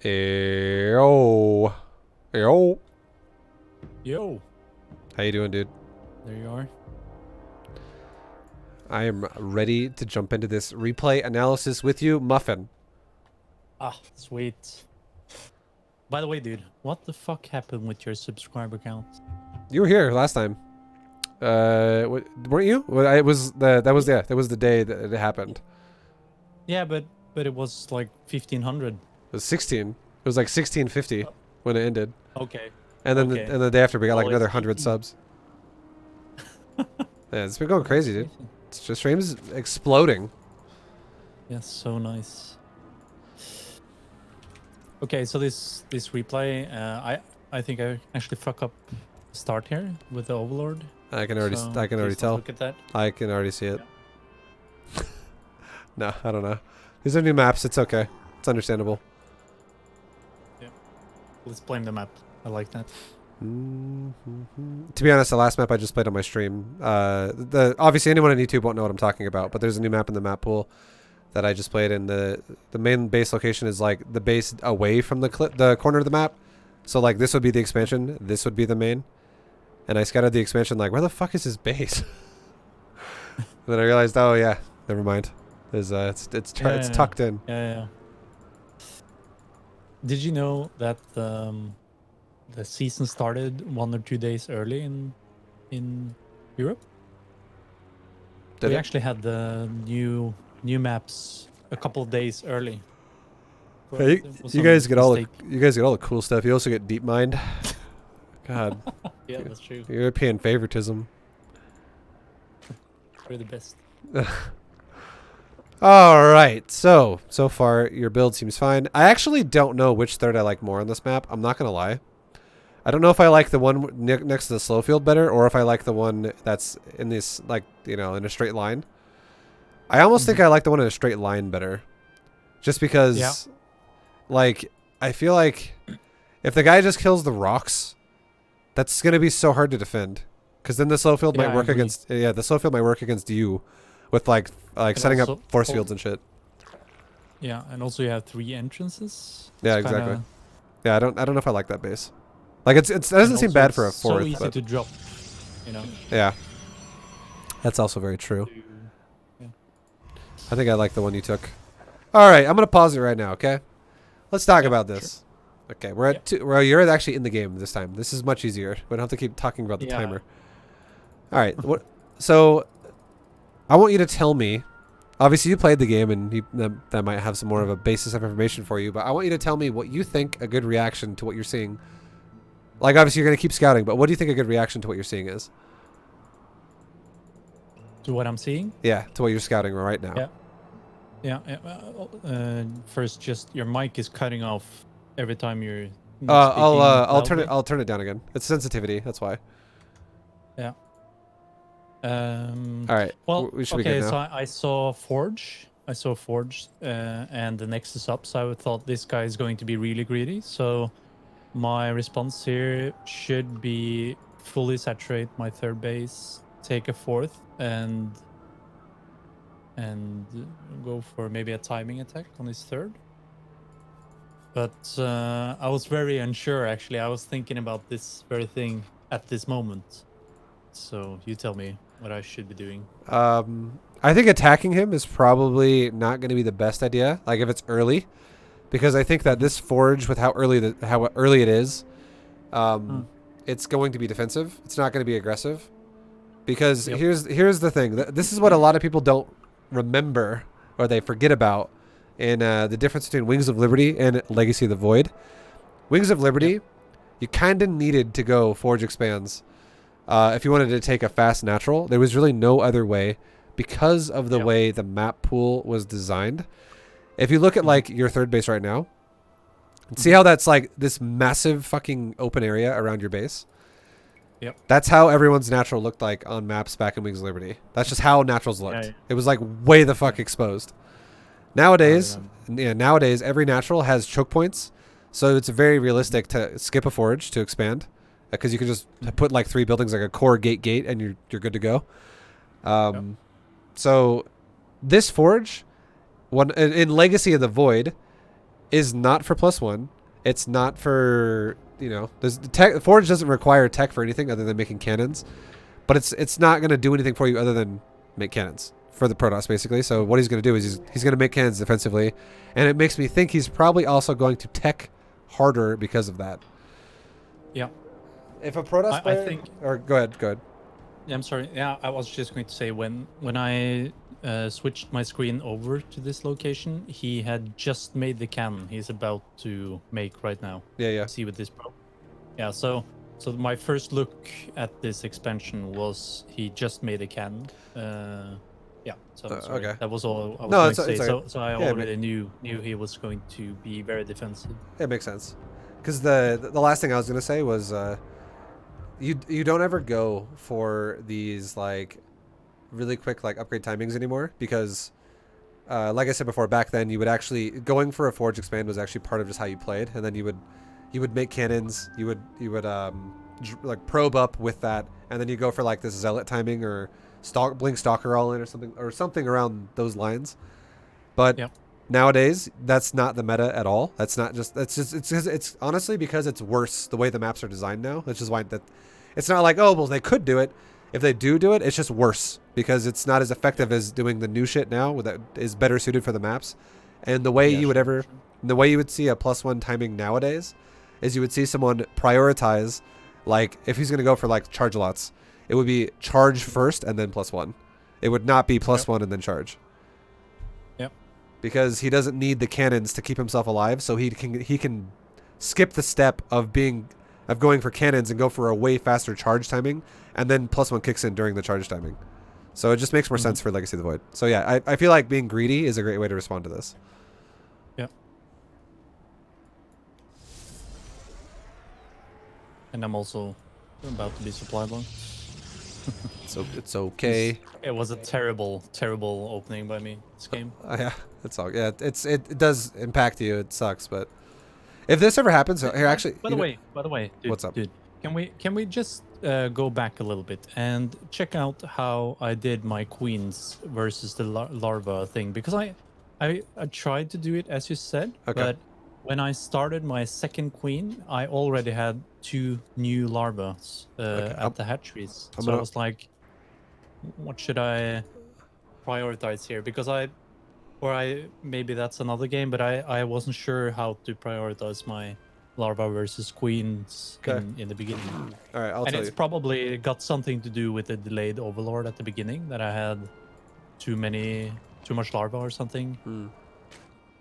Yo. Yo. Yo, How you doing, dude? there you are. I am ready to jump into this replay analysis with you, Muffin. Ah, sweet. By the way, dude, what the fuck happened with your subscriber count? You were here last time. Weren't you? Well, that was the day that it happened. Yeah, but it was like 1500. It was 16. It was like 1650 when it ended. Okay. And then Okay. the day after we got like Well, another it's 100 18. subs. Yeah, it's been going That's crazy, dude. crazy. It's just streams exploding. Yeah, so nice. Okay, so this replay, I think I actually fuck up start here with the Overlord. I can already So I can already please don't tell. Look at that. I can already see it. No, I don't know. These are new maps. It's okay. It's understandable. Yeah. Let's blame the map. I like that. To be honest, the last map I just played on my stream, obviously anyone on YouTube won't know what I'm talking about, but there's a new map in the map pool that I just played, and the main base location is like the base away from the corner of the map. So like this would be the expansion, this would be the main, and I scouted the expansion like, where the fuck is his base? And then I realized, oh yeah, never mind. There's it's tucked in. Yeah. Did you know that the season started 1 or 2 days early in Europe? Did We it? actually had the new maps a couple of days early. Hey, you guys get all the cool stuff. You also get deep mind. God, Yeah, that's true. European favoritism. We're the best. All right, so far your build seems fine. I actually don't know which third I like more on this map. I'm not gonna lie. I don't know if I like the one next to the slow field better, or if I like the one that's in this, like, you know, in a straight line. I almost think I like the one in a straight line better, just because, like, I feel like if the guy just kills the rocks, that's gonna be so hard to defend, because then the slow field might work against. Yeah, the slow field might work against you, with like setting up force fields and shit. Yeah, and also you have 3 entrances. Yeah, exactly. Yeah, I don't know if I like that base. Like it doesn't seem bad for a fourth. So easy but to drop, you know. Yeah, that's also very true. Yeah. I think I like the one you took. All right, I'm gonna pause it right now. Okay, let's talk about this. Sure. Okay, we're at 2. Well, you're actually in the game this time. This is much easier. We don't have to keep talking about the timer. All right. So I want you to tell me. Obviously, you played the game, and that might have some more of a basis of information for you. But I want you to tell me what you think a good reaction to what you're seeing. Like, obviously, you're going to keep scouting, but what do you think a good reaction to what you're seeing is? To what I'm seeing? Yeah, to what you're scouting right now. Yeah. First, just your mic is cutting off every time you're. I'll turn it down again. It's sensitivity. That's why. Yeah. All right. Well, we should be good now. So I saw Forge. And the Nexus up. So I thought this guy is going to be really greedy. So my response here should be fully saturate my third base, take a fourth, and go for maybe a timing attack on his third. But I was very unsure, actually. I was thinking about this very thing at this moment. So you tell me what I should be doing. I think attacking him is probably not going to be the best idea. Like if it's early, because I think that this forge, with how early it is, it's going to be defensive. It's not going to be aggressive. Because here's the thing. This is what a lot of people don't remember, or they forget about, in the difference between Wings of Liberty and Legacy of the Void. Wings of Liberty, you kind of needed to go Forge Expands. If you wanted to take a fast natural, there was really no other way because of the way the map pool was designed. If you look at like your third base right now, see how that's like this massive fucking open area around your base? Yep. That's how everyone's natural looked like on maps back in Wings of Liberty. That's just how naturals looked. It was like way the fuck exposed. Nowadays, every natural has choke points, so it's very realistic to skip a forge to expand, because you can just put like 3 buildings, like a core gate, and you're good to go. So this forge, in Legacy of the Void, is not for +1. It's not for, you know, there's the tech. Forge doesn't require tech for anything other than making cannons, but it's not going to do anything for you other than make cannons for the Protoss basically. So what he's going to do is he's going to make cannons defensively, and it makes me think he's probably also going to tech harder because of that. Yeah. If a Protoss player, I think. or go ahead. Yeah, I'm sorry. Yeah, I was just going to say when I switched my screen over to this location, he had just made the cannon he's about to make right now. Yeah. See with this probe. Yeah, so my first look at this expansion was he just made a cannon. Yeah, so sorry. Okay. That was all I was No, going it's to say. okay. So I Yeah, already knew he was going to be very defensive. It makes sense. Because the last thing I was going to say was you don't ever go for these like really quick like upgrade timings anymore, because like I said before, back then you would actually going for a forge expand was actually part of just how you played, and then you would make cannons, you would like probe up with that, and then you go for like this zealot timing or blink stalker all in or something around those lines. But Yep. nowadays that's not the meta at all. It's honestly because it's worse the way the maps are designed now, which is why that it's not like, oh well, they could do it. If they do it, it's just worse because it's not as effective as doing the new shit now that is better suited for the maps. And the way the way you would see a +1 timing nowadays is you would see someone prioritize, like if he's going to go for like charge lots, it would be charge first and then +1. It would not be +1 and then charge. Yep. Because he doesn't need the cannons to keep himself alive, so he can skip the step of going for cannons and go for a way faster charge timing, and then +1 kicks in during the charge timing. So it just makes more sense for Legacy of the Void. So yeah, I feel like being greedy is a great way to respond to this. Yep. And I'm also about to be supply blown. So it's okay. It was a terrible opening by me this game. Yeah, it's all. Yeah, it does impact you. It sucks, but if this ever happens, here actually. By the way, dude, what's up? Dude, can we just go back a little bit and check out how I did my queens versus the larva thing? Because I tried to do it as you said, but when I started my second queen, I already had 2 new larvas at the hatcheries. So I was like, what should I prioritize here? Because maybe that's another game, but I wasn't sure how to prioritize my larva versus queens in the beginning. All right, I'll tell you. And it's probably got something to do with the delayed overlord at the beginning, that I had too much larva or something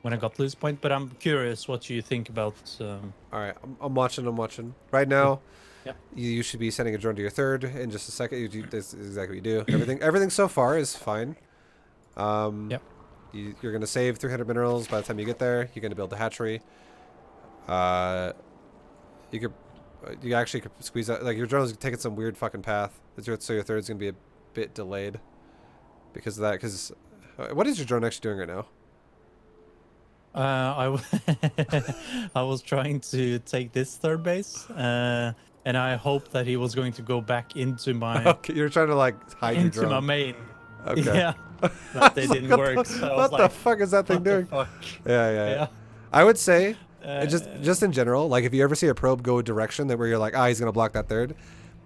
when I got to this point. But I'm curious what you think about. All right, I'm watching. Right now, yeah. You should be sending a drone to your third in just a second. This is exactly what you do. Everything so far is fine. Yep. You're gonna save 300 minerals by the time you get there. You're gonna build the hatchery. You actually could squeeze out, like, your drone's taking some weird fucking path. So your third's gonna be a bit delayed because of that. Because what is your drone actually doing right now? I was trying to take this third base, and I hoped that he was going to go back into my. Okay, you're trying to like hide your drone. Into my main. Okay. Yeah. But they didn't work. What the fuck is that thing doing? Yeah. I would say just in general, like if you ever see a probe go a direction that where you're like, he's gonna block that third,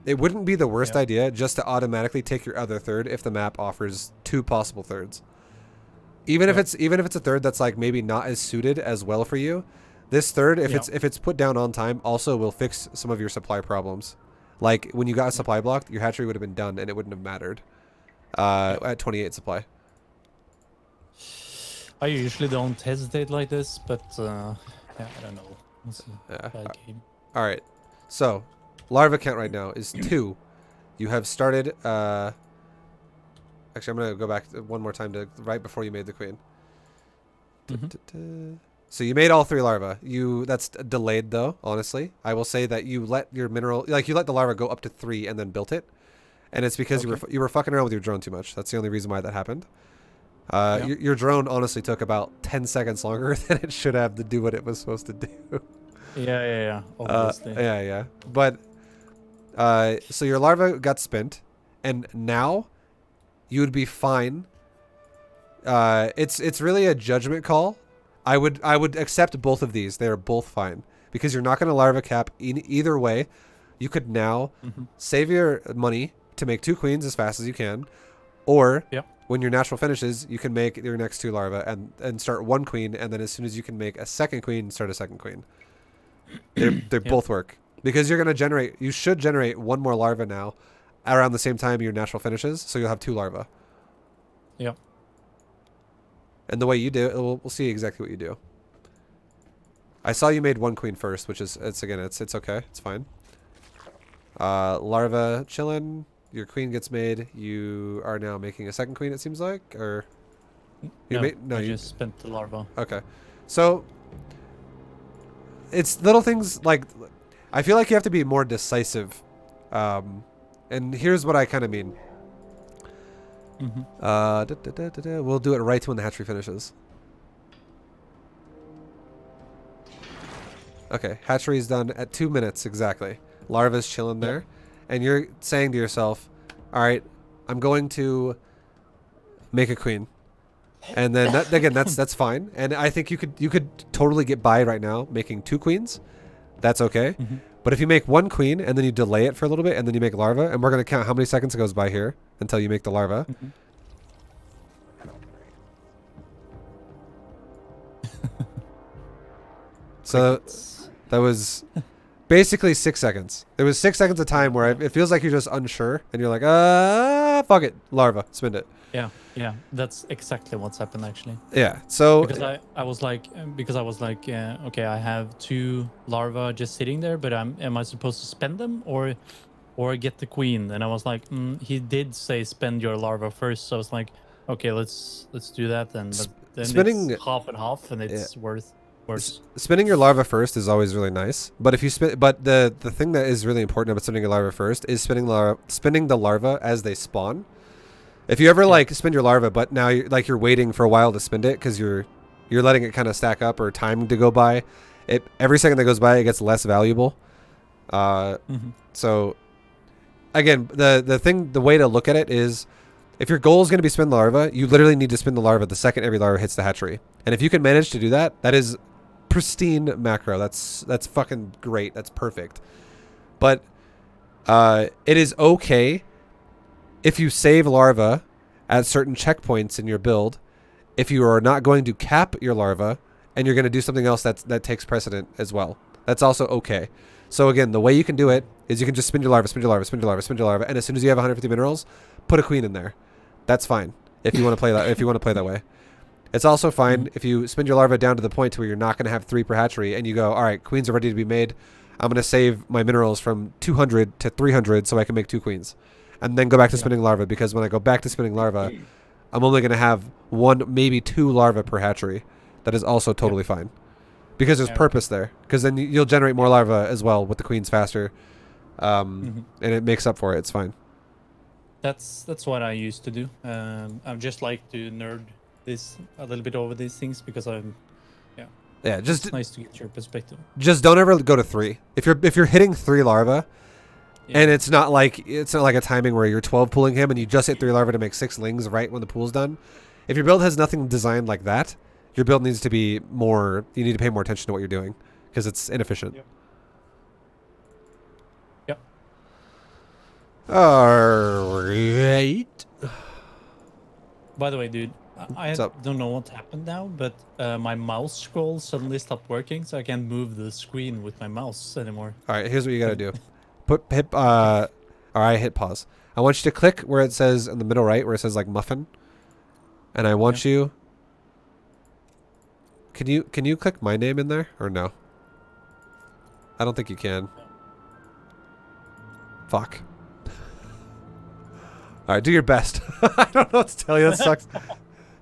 it wouldn't be the worst idea just to automatically take your other third if the map offers 2 possible thirds. Even if it's a third that's like maybe not as suited as well for you, this third, if it's put down on time, also will fix some of your supply problems. Like when you got a supply blocked, your hatchery would have been done and it wouldn't have mattered. At 28 supply. I usually don't hesitate like this, but I don't know. It's a bad game. All right, so larva count right now is 2. You have started. Actually, I'm gonna go back one more time to right before you made the queen. So you made all 3 larvae. That's delayed though. Honestly, I will say that you let your mineral, like you let the larva go up to 3 and then built it. And it's because you were fucking around with your drone too much. That's the only reason why that happened. Your drone honestly took about 10 seconds longer than it should have to do what it was supposed to do. Yeah. Obviously. Yeah. But so your larva got spent, and now you would be fine. It's really a judgment call I would accept both of these. They are both fine because you're not going to larva cap in either way. You could now save your money to make 2 queens as fast as you can, or when your natural finishes, you can make your next 2 larvae and start 1 queen, and then as soon as you can make a 2nd queen, start a 2nd queen. They both work because you're going to you should generate 1 more larva now around the same time your natural finishes, so you'll have 2 larvae. Yep. And the way you do it, we'll see exactly what you do. I saw you made 1 queen first, which is it's okay, it's fine. Larva chillin'. Your queen gets made. You are now making a 2nd queen. It seems like, or you just spent the larva. Okay, so it's little things like I feel like you have to be more decisive, and here's what I kind of mean. We'll do it right when the hatchery finishes. Okay, hatchery is done at 2 minutes exactly. Larva's chilling there, and you're saying to yourself, "All right, I'm going to make a queen," and then that's fine. And I think you could totally get by right now making 2 queens. That's okay. But if you make 1 queen and then you delay it for a little bit and then you make larva, and we're gonna count how many seconds goes by here until you make the larva. So that was basically 6 seconds. There was 6 seconds of time where it feels like you're just unsure and you're like, fuck it, larva, spin it. Yeah, that's exactly what's happened actually. Yeah, so because I was like, okay, I have 2 larvae just sitting there, but am I supposed to spend them or get the queen? And I was like, he did say spend your larva first, so I was like, okay, let's do that then. But then spinning it's half and half, and it's worse. Spinning your larva first is always really nice, but if you the thing that is really important about spinning your larva first is spinning the larva as they spawn. If you ever like spin your larva, but now you're waiting for a while to spin it because you're letting it kind of stack up or time to go by, every second that goes by it gets less valuable. So again, the way to look at it is, if your goal is going to be spin the larva, you literally need to spin the larva the second every larva hits the hatchery. And if you can manage to do that, that is pristine macro. That's fucking great. That's perfect. But it is okay if you save larva at certain checkpoints in your build, if you are not going to cap your larva and you're going to do something else that takes precedent as well. That's also okay. So again, the way you can do it is you can just spin your larva, spin your larva, spin your larva, spin your larva, and as soon as you have 150 minerals, put a queen in there. That's fine if you want to play that. If you want to play that way, it's also fine if you spin your larva down to the point where you're not going to have 3 per hatchery, and you go, all right, queens are ready to be made. I'm going to save my minerals from 200 to 300 so I can make 2 queens, and then go back to spinning larva, because when I go back to spinning larva, I'm only going to have 1, maybe 2 larvae per hatchery. That is also totally fine, because there's purpose there. Because then you'll generate more larvae as well with the queens faster, and it makes up for it. It's fine. That's what I used to do. I just like to nerd this a little bit over these things because just it's nice to get your perspective. Just don't ever go to 3. If you're hitting 3 larvae, and it's not like a timing where you're 12 pulling him and you just hit 3 larvae to make 6 lings right when the pool's done. If your build has nothing designed like that, your build needs to be more. You need to pay more attention to what you're doing because it's inefficient. Yep. All right. By the way, dude, I don't know what happened now, but my mouse scroll suddenly stopped working, so I can't move the screen with my mouse anymore. All right, here's what you gotta do. Hit pause. I want you to click where it says in the middle right, where it says like muffin, and I want you. Can you click my name in there or no? I don't think you can. Fuck. All right, do your best. I don't know what to tell you. That sucks.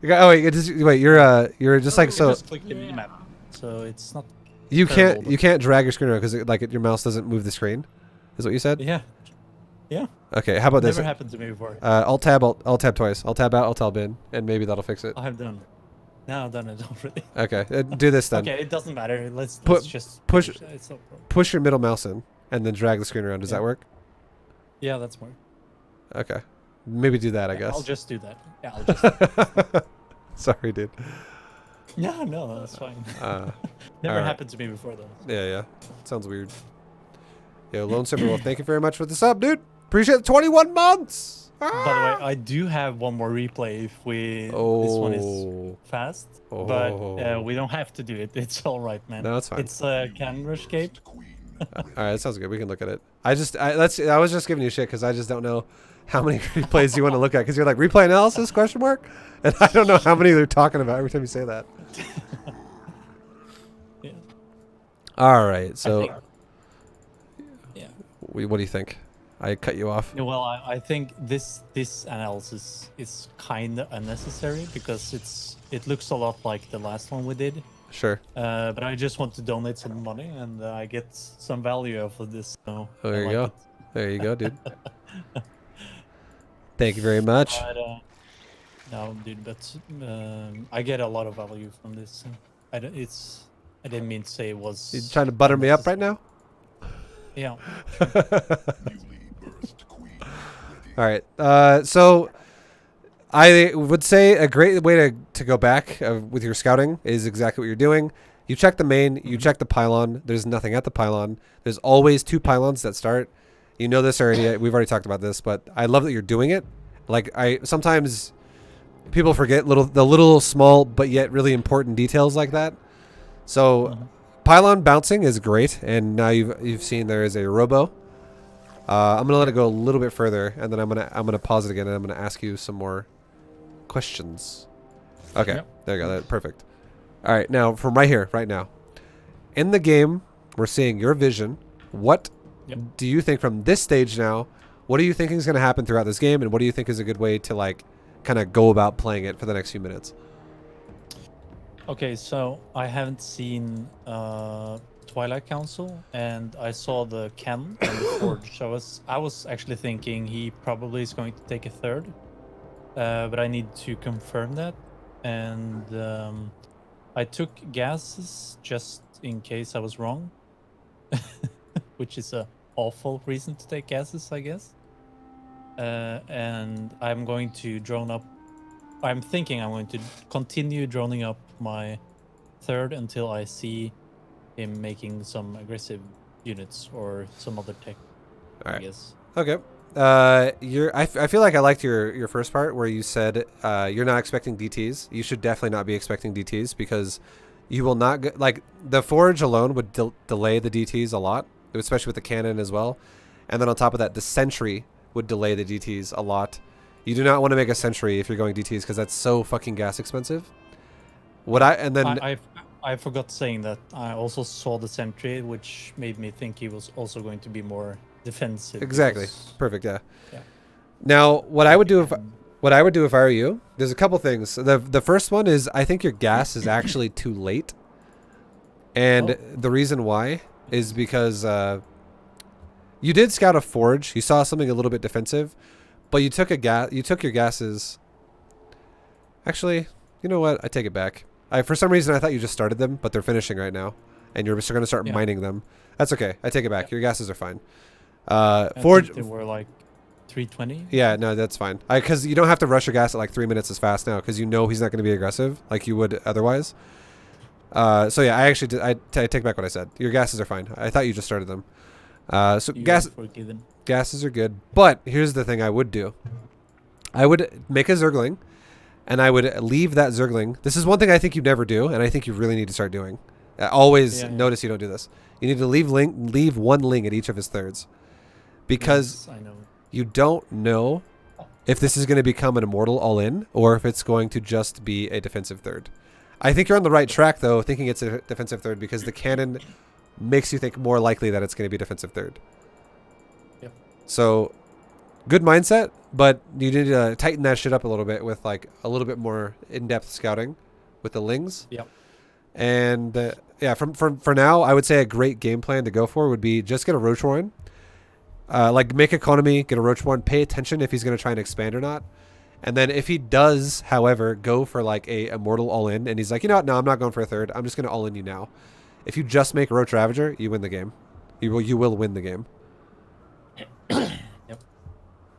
You're just like so. Just click the minimap, so it's not. You can't drag your screen around because your mouse doesn't move the screen. Is what you said? Yeah. Okay, how about this? Never happened to me before. Alt tab twice. Alt tab out, alt tab in, and maybe that'll fix it. I have done. Now I've done it already. Okay, do this then. Okay, it doesn't matter. Let's just push. It's no Push your middle mouse in, and then drag the screen around. Does that work? Yeah, that's more. Okay, maybe do that. I guess. I'll just do that. Yeah, I'll just. Sorry, dude. No, that's fine. All Never right. happened to me before though. Yeah. Sounds weird. Yo, Lone Silver Wolf, thank you very much for the sub, dude. Appreciate the 21 months. By the way, Ah! I do have one more replay if this one is Oh. fast, but Oh. we don't have to do it. It's all right, man. No, it's fine. It's a Cannon Rush cape. All right, that sounds good. We can look at it. I was just giving you shit because I just don't know how many replays you want to look at because you're like replay analysis question mark, and I don't know how many they're talking about every time you say that. Yeah. All right, so Yeah. what do you think? I cut you off. Yeah, well, I think this analysis is kind of unnecessary because it looks a lot like the last one we did. Sure. But I just want to donate some money and I get some value off of this. So Oh, there I you like go. it. There you go, dude. Thank you very much. But, no, dude, but I get a lot of value from this. I didn't mean to say it was. You trying to butter me up right now? Yeah. All right. So I would say a great way to go back with your scouting is exactly what you're doing. You check the main, you check the pylon. There's nothing at the pylon. There's always 2 pylons that start. You know this already. We've already talked about this, but I love that you're doing it. Like sometimes people forget the little small but yet really important details like that. So pylon bouncing is great, and now you've seen there is a robo. I'm gonna let it go a little bit further, and then I'm gonna pause it again, and I'm gonna ask you some more questions. Okay, Yep. there you go. Perfect. All right, now from right now, in the game, we're seeing your vision. What do you think from this stage now? What do you think is gonna happen throughout this game, and what do you think is a good way to like kind of go about playing it for the next few minutes? Okay, so I haven't seen Twilight Council, and I saw the cannon and the forge. So I was actually thinking he probably is going to take a third, but I need to confirm that. And I took gases just in case I was wrong, which is a awful reason to take gases, I guess. And I'm going to drone up. I'm thinking I'm going to continue droning up my third until I see him making some aggressive units or some other tech. All right. I guess. Okay. I feel like I liked your first part where you said you're not expecting DTs. You should definitely not be expecting DTs because you will not like the forge alone would delay the DTs a lot, especially with the cannon as well. And then on top of that, the sentry would delay the DTs a lot. You do not want to make a sentry if you're going DTs because that's so fucking gas expensive. I forgot saying that I also saw the sentry, which made me think he was also going to be more defensive. Exactly. Because, Perfect. Yeah. yeah. Now, what I would do if I were you, there's a couple things. The first one is I think your gas is actually too late, and the reason why is because you did scout a forge. You saw something a little bit defensive, but you took your gases. Actually, you know what? I take it back. For some reason I thought you just started them, but they're finishing right now, and you're just going to start mining them. That's okay. I take it back. Your gases are fine. Forge. They were like 320. Yeah, no, that's fine. Because you don't have to rush your gas at like 3 minutes as fast now, because you know he's not going to be aggressive like you would otherwise. So yeah, I actually did. I take back what I said. Your gases are fine. I thought you just started them. So gases are good. But here's the thing I would do. I would make a Zergling, and I would leave that Zergling. This is one thing I think you never do, and I think you really need to start doing. Always notice you don't do this. You need to leave one Ling at each of his thirds. Because I know. You don't know if this is going to become an immortal all-in or if it's going to just be a defensive third. I think you're on the right track, though, thinking it's a defensive third because the cannon makes you think more likely that it's going to be defensive third. Yep. So, good mindset, but you need to tighten that shit up a little bit with like a little bit more in-depth scouting with the Lings. Yep. And yeah, for now, I would say a great game plan to go for would be just get a Roach Warren. Like make economy, get a Roach Warren, pay attention if he's going to try and expand or not. And then if he does, however, go for like a immortal all-in and he's like, you know what, no, I'm not going for a third. I'm just going to all-in you now. If you just make Roach Ravager, you win the game. You will win the game. Yep.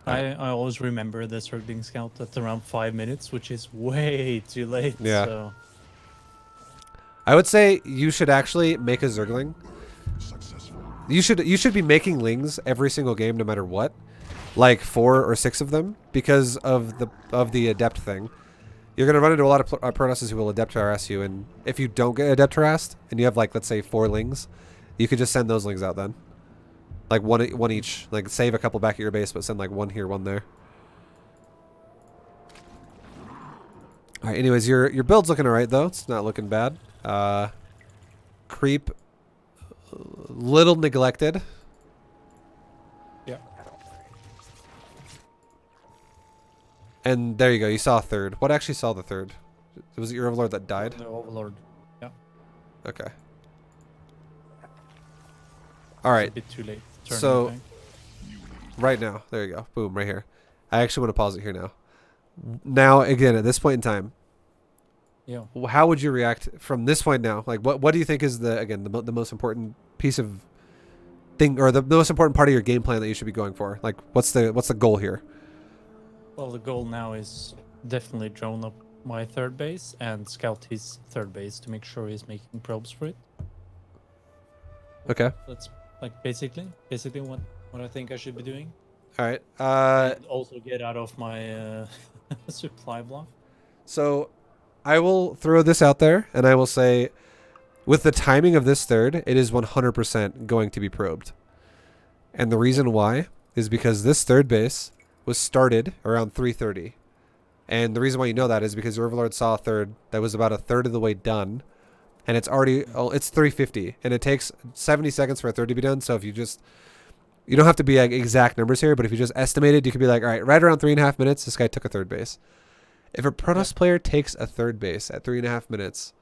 I always remember the Zergling Scout at around 5 minutes, which is way too late. Yeah. So. I would say you should actually make a Zergling. You should be making lings every single game, no matter what, like 4 or 6 of them, because of the adept thing. You're gonna run into a lot of Protoss who will adept harass you, and if you don't get adept harassed, and you have like let's say 4 lings, you could just send those lings out then, like one each, like save a couple back at your base, but send like 1 here, 1 there. All right. Anyways, your build's looking alright though. It's not looking bad. Creep, little neglected. Yeah. And there you go. You saw a third. What actually saw the third? Was it your overlord that died? The overlord. Yeah. Okay. All right. It's a bit too late. Turn, So right now, there you go. Boom, right here. I actually want to pause it here now. Now, again, at this point in time, yeah. how would you react from this point now? Like, what do you think is the most important piece of thing, or the most important part of your game plan that you should be going for? Like, what's the goal here? Well, the goal now is definitely drone up my third base and scout his third base to make sure he's making probes for it. Okay. That's like basically what I think I should be doing. All right. And also get out of my supply block. So I will throw this out there, and I will say, with the timing of this third, it is 100% going to be probed. And the reason why is because this third base was started around 3:30. And the reason why you know that is because your Overlord saw a third that was about a third of the way done. And it's already, it's 3:50. And it takes 70 seconds for a third to be done. So if you just, you don't have to be like exact numbers here, but if you just estimated, you could be like, all right, right around 3.5 minutes, this guy took a third base. If a Protoss player takes a third base at 3.5 minutes,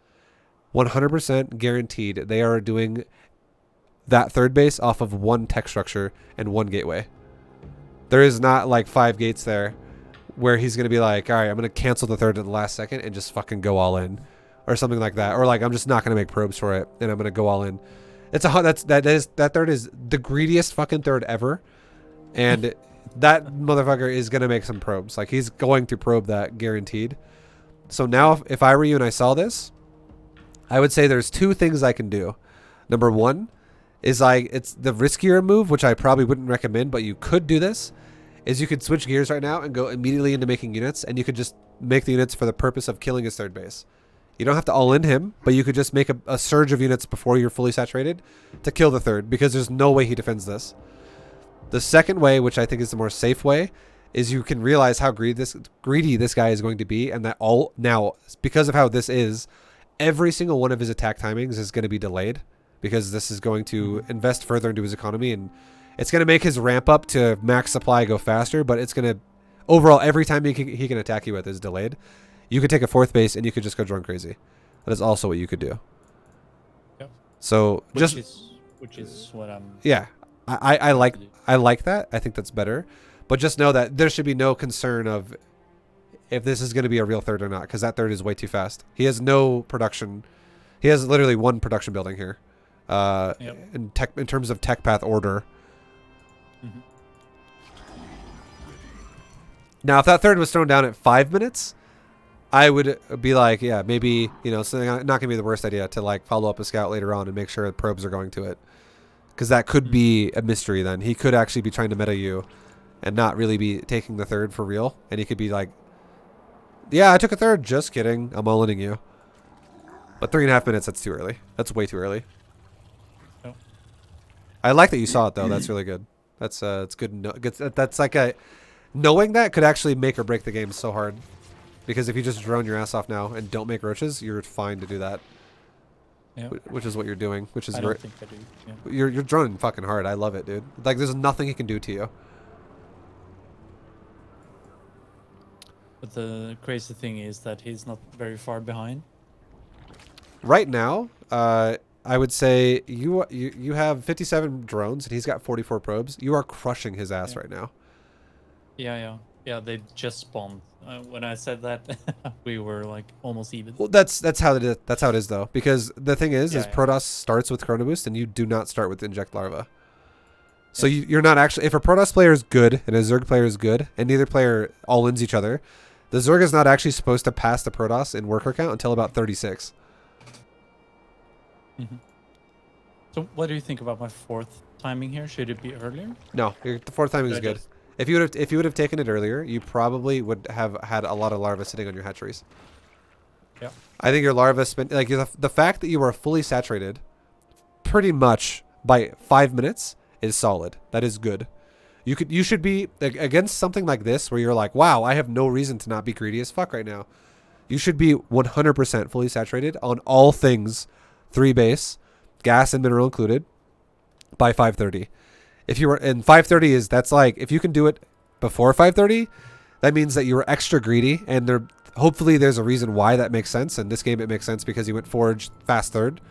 100% guaranteed they are doing that third base off of 1 tech structure and 1 gateway. There is not like 5 gates there where he's going to be like, all right, I'm going to cancel the third at the last second and just fucking go all in or something like that. Or like, I'm just not going to make probes for it and I'm going to go all in. It's that third is the greediest fucking third ever. And that motherfucker is going to make some probes. Like, he's going to probe that guaranteed. So now if I were you and I saw this, I would say there's 2 things I can do. Number 1 is it's the riskier move, which I probably wouldn't recommend, but you could do this, is you could switch gears right now and go immediately into making units, and you could just make the units for the purpose of killing his third base. You don't have to all in him, but you could just make a surge of units before you're fully saturated to kill the third, because there's no way he defends this. The second way, which I think is the more safe way, is you can realize how greedy this guy is going to be, and that now, because of how this is, every single one of his attack timings is going to be delayed, because this is going to invest further into his economy, and it's going to make his ramp up to max supply go faster, but it's going to, overall, every time he can attack you with is delayed. You could take a 4th base and you could just go drone crazy. That is also what you could do. Yep. So which is what I'm. Yeah, I like that. I think that's better, but just know that there should be no concern of if this is going to be a real third or not, because that third is way too fast. He has no production. He has literally 1 production building here. In terms of tech path order. Mm-hmm. Now, if that third was thrown down at 5 minutes, I would be like, yeah, maybe, it's not going to be the worst idea to like follow up a scout later on and make sure probes are going to it. Because that could be a mystery then. He could actually be trying to meta you and not really be taking the third for real. And he could be like, yeah, I took a third. Just kidding. I'm all-inning you. But 3.5 minutes, that's too early. That's way too early. Oh. I like that you saw it, though. That's really good. That's it's good. That's like knowing that could actually make or break the game so hard. Because if you just drone your ass off now and don't make roaches, you're fine to do that. Yeah. Which is what you're doing. Which is I don't think I do. Yeah. You're droning fucking hard. I love it, dude. Like, there's nothing he can do to you. But the crazy thing is that he's not very far behind. Right now, I would say you have 57 drones and he's got 44 probes. You are crushing his ass right now. Yeah. They just spawned. When I said that, we were like almost even. Well, that's how it is. That's how it is, though. Because the thing is Protoss starts with Chrono Boost and you do not start with Inject Larva. So you're not actually, if a Protoss player is good and a Zerg player is good and neither player all-ins each other, the Zerg is not actually supposed to pass the Protoss in worker count until about 36. Hmm. So what do you think about my fourth timing here? Should it be earlier? No, the fourth timing is Should I good. just- If you would have taken it earlier, you probably would have had a lot of larvae sitting on your hatcheries. Yeah. I think your larvae spent like the fact that you were fully saturated, pretty much by 5 minutes is solid. That is good. You should be against something like this where you're like, wow, I have no reason to not be greedy as fuck right now. You should be 100% fully saturated on all things 3 base, gas and mineral included, by 5:30. If you were and 5:30 is that's like if you can do it before 5:30, that means that you were extra greedy, and hopefully there's a reason why that makes sense. In this game, it makes sense because you went forage fast third,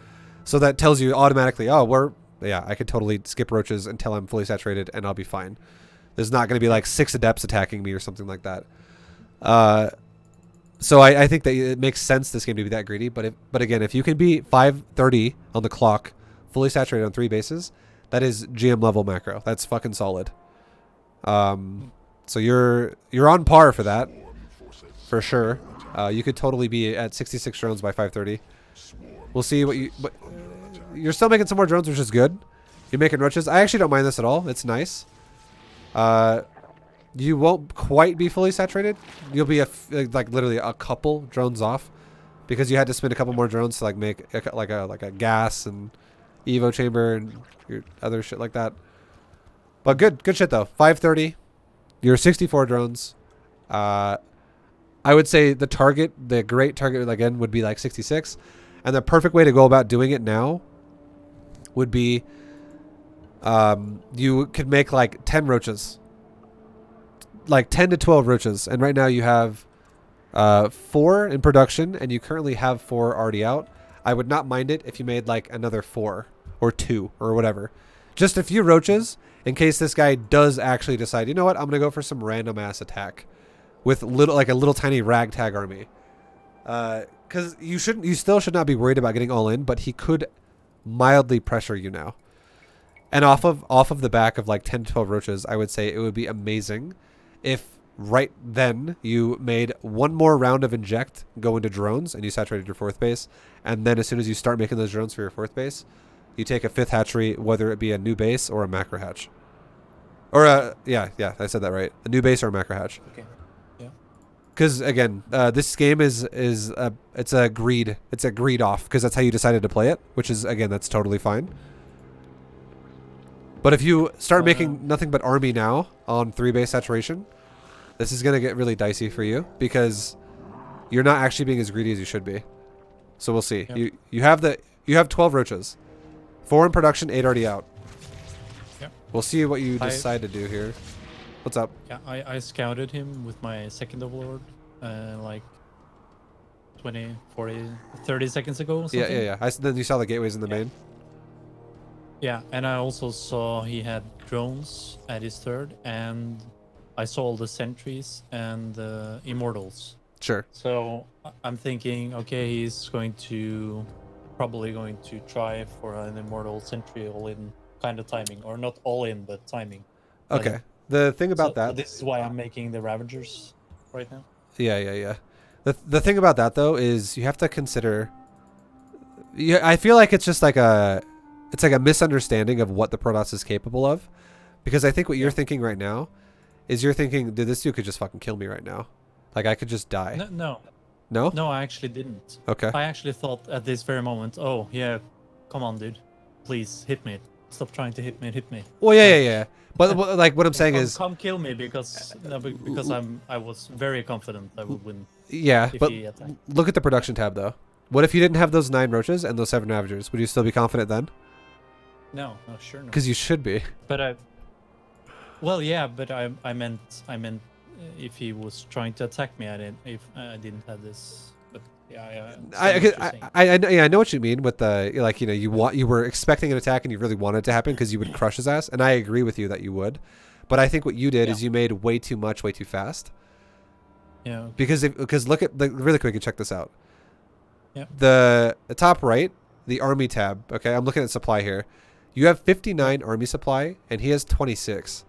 so that tells you automatically, oh, I could totally skip roaches until I'm fully saturated and I'll be fine. There's not going to be like 6 adepts attacking me or something like that. So I think that it makes sense this game to be that greedy. But again, if you can be 5:30 on the clock, fully saturated on 3 bases, that is GM level macro. That's fucking solid. So you're on par for that, for sure. You could totally be at 66 drones by 5:30. We'll see what but you're still making some more drones, which is good. You're making roaches. I actually don't mind this at all. It's nice. You won't quite be fully saturated. You'll be like literally a couple drones off, because you had to spend a couple more drones to like make like a gas and evo chamber and your other shit like that. But good shit though. 5:30. You're 64 drones. I would say the great target again would be like 66, and the perfect way to go about doing it now would be you could make like 10 roaches, like 10 to 12 roaches, and right now you have 4 in production, and you currently have 4 already out. I would not mind it if you made like another 4 or 2 or whatever, just a few roaches in case this guy does actually decide, you know what, I'm gonna go for some random ass attack with a little tiny ragtag army. Because you still should not be worried about getting all in, but he could mildly pressure you now. And off of the back of like 10 to 12 roaches, I would say it would be amazing if right then you made one more round of inject go into drones and you saturated your 4th base, and then as soon as you start making those drones for your 4th base, you take a 5th hatchery, whether it be a new base or a macro hatch. Or yeah, I said that right. A new base or a macro hatch. Okay. Yeah. Because again, this game it's a greed off, because that's how you decided to play it, which is again, that's totally fine. But if you start making nothing but army now on 3 base saturation, this is gonna get really dicey for you, because you're not actually being as greedy as you should be. So we'll see. Yep. You have 12 roaches, 4 in production, 8 already out. Yep. We'll see what you decide to do here. What's up? Yeah, I scouted him with my 2nd overlord like 20, 40, 30 seconds ago or something. Yeah. Then you saw the gateways in the main. Yeah, and I also saw he had drones at his 3rd, and I saw all the sentries and the immortals. Sure. So I'm thinking, okay, he's probably going to try for an immortal sentry all-in kind of timing, or not all-in, but timing. Okay. The thing about that, this is why I'm making the Ravagers right now. Yeah. The thing about that though is you have to consider. Yeah, I feel like it's just like a misunderstanding of what the Protoss is capable of, because I think what you're thinking right now is you're thinking, dude, this dude could just fucking kill me right now. Like I could just die. No, I actually didn't. Okay. I actually thought at this very moment, oh yeah, come on, dude, please hit me. Stop trying to hit me. Well, yeah. But like what I'm saying is, come kill me, because I was very confident I would win. Yeah, if but he attacked. Look at the production tab though. What if you didn't have those 9 roaches and those 7 ravagers? Would you still be confident then? No, sure not. Because you should be. But I meant if he was trying to attack me, I didn't have this. But yeah, I know what you mean with the, like, you know, you were expecting an attack and you really wanted it to happen because you would crush his ass, and I agree with you that you would. But I think what you did is you made way too much, way too fast. Yeah. Because look at really quick, and check this out. Yeah. The top right, the army tab. Okay, I'm looking at supply here. You have 59 army supply, and he has 26.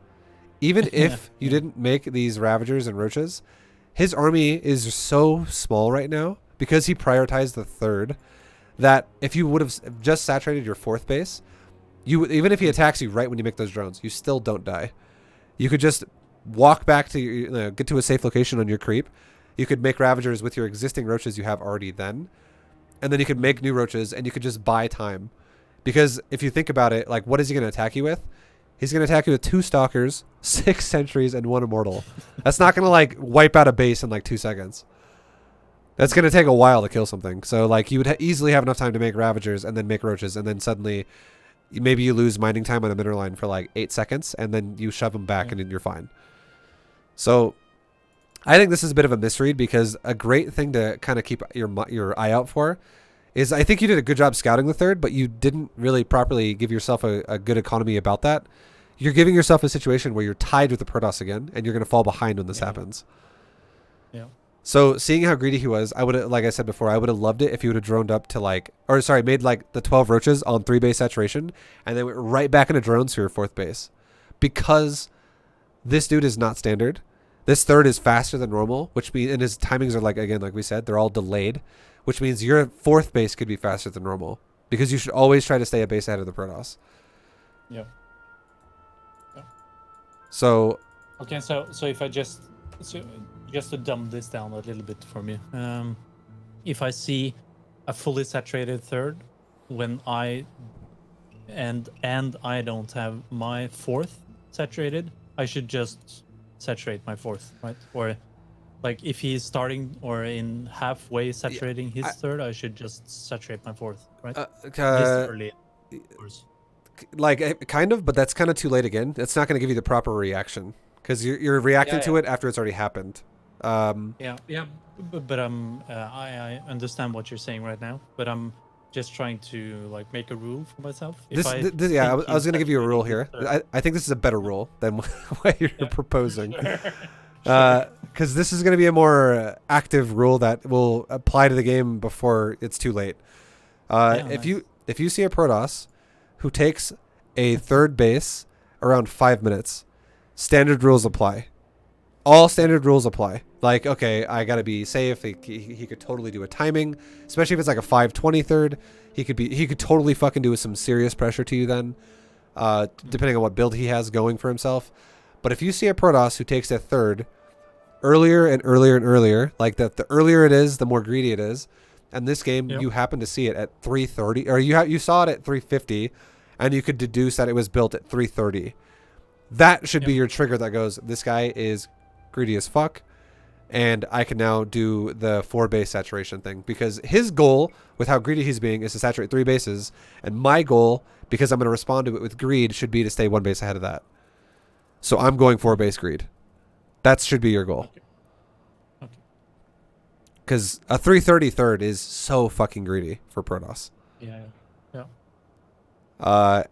Even if you didn't make these Ravagers and Roaches, his army is so small right now because he prioritized the 3rd that if you would have just saturated your 4th base, even if he attacks you right when you make those drones, you still don't die. You could just walk back to get to a safe location on your creep. You could make Ravagers with your existing roaches you have already then, and then you could make new roaches, and you could just buy time. Because if you think about it, like, what is he going to attack you with? He's going to attack you with 2 Stalkers, 6 Sentries, and 1 Immortal. That's not going to, like, wipe out a base in, like, 2 seconds. That's going to take a while to kill something. So, like, you would easily have enough time to make Ravagers and then make Roaches, and then suddenly maybe you lose mining time on a mineral line for, like, 8 seconds, and then you shove them back, and then you're fine. So I think this is a bit of a misread, because a great thing to kind of keep your eye out for is, I think you did a good job scouting the 3rd, but you didn't really properly give yourself a good economy about that. You're giving yourself a situation where you're tied with the Protoss again, and you're going to fall behind when this happens. Yeah. So seeing how greedy he was, I would have, like I said before, I would have loved it if he would have droned up to made like the 12 roaches on 3 base saturation, and then went right back into drones for your 4th base. Because this dude is not standard. This 3rd is faster than normal, which means, and his timings are, like, again, like we said, they're all delayed, which means your 4th base could be faster than normal, because you should always try to stay a base ahead of the Protoss. Yeah. So okay, so if I just to dumb this down a little bit for me, if I see a fully saturated 3rd when I don't have my 4th saturated, I should just saturate my 4th, right? Or like if he's starting or in halfway saturating his 3rd, I should just saturate my 4th, right? This early, of course. Like, kind of, but that's kind of too late again. It's not going to give you the proper reaction, because you're reacting to it after it's already happened. But I understand what you're saying right now, but I'm just trying to, like, make a rule for myself. I was going to give you a rule here. I think this is a better rule than what you're proposing. Because this is going to be a more active rule that will apply to the game before it's too late. If you see a Protoss who takes a 3rd base around 5 minutes, standard rules apply. All standard rules apply. Like, okay, I gotta be safe. He could totally do a timing, especially if it's like a 5:20 3rd. He could totally fucking do some serious pressure to you then, depending on what build he has going for himself. But if you see a Protoss who takes a 3rd earlier and earlier and earlier, like that, the earlier it is, the more greedy it is. And this game, you happen to see it at 3:30, or you saw it at 3:50, and you could deduce that it was built at 3:30. That should be your trigger that goes, this guy is greedy as fuck, and I can now do the 4 base saturation thing, because his goal with how greedy he's being is to saturate 3 bases, and my goal, because I'm going to respond to it with greed, should be to stay 1 base ahead of that. So I'm going 4 base greed. That should be your goal. Because a 3:30 3rd is so fucking greedy for Protoss. Yeah.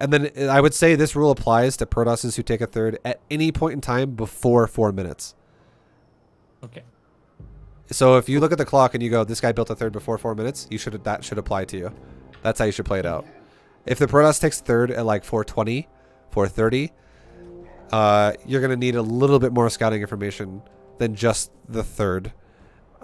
And then I would say this rule applies to Protosses who take a 3rd at any point in time before 4 minutes. Okay. So if you look at the clock and you go, this guy built a 3rd before 4 minutes, that should apply to you. That's how you should play it out. If the Protoss takes 3rd at like 4:20, 4:30, you're going to need a little bit more scouting information than just the 3rd.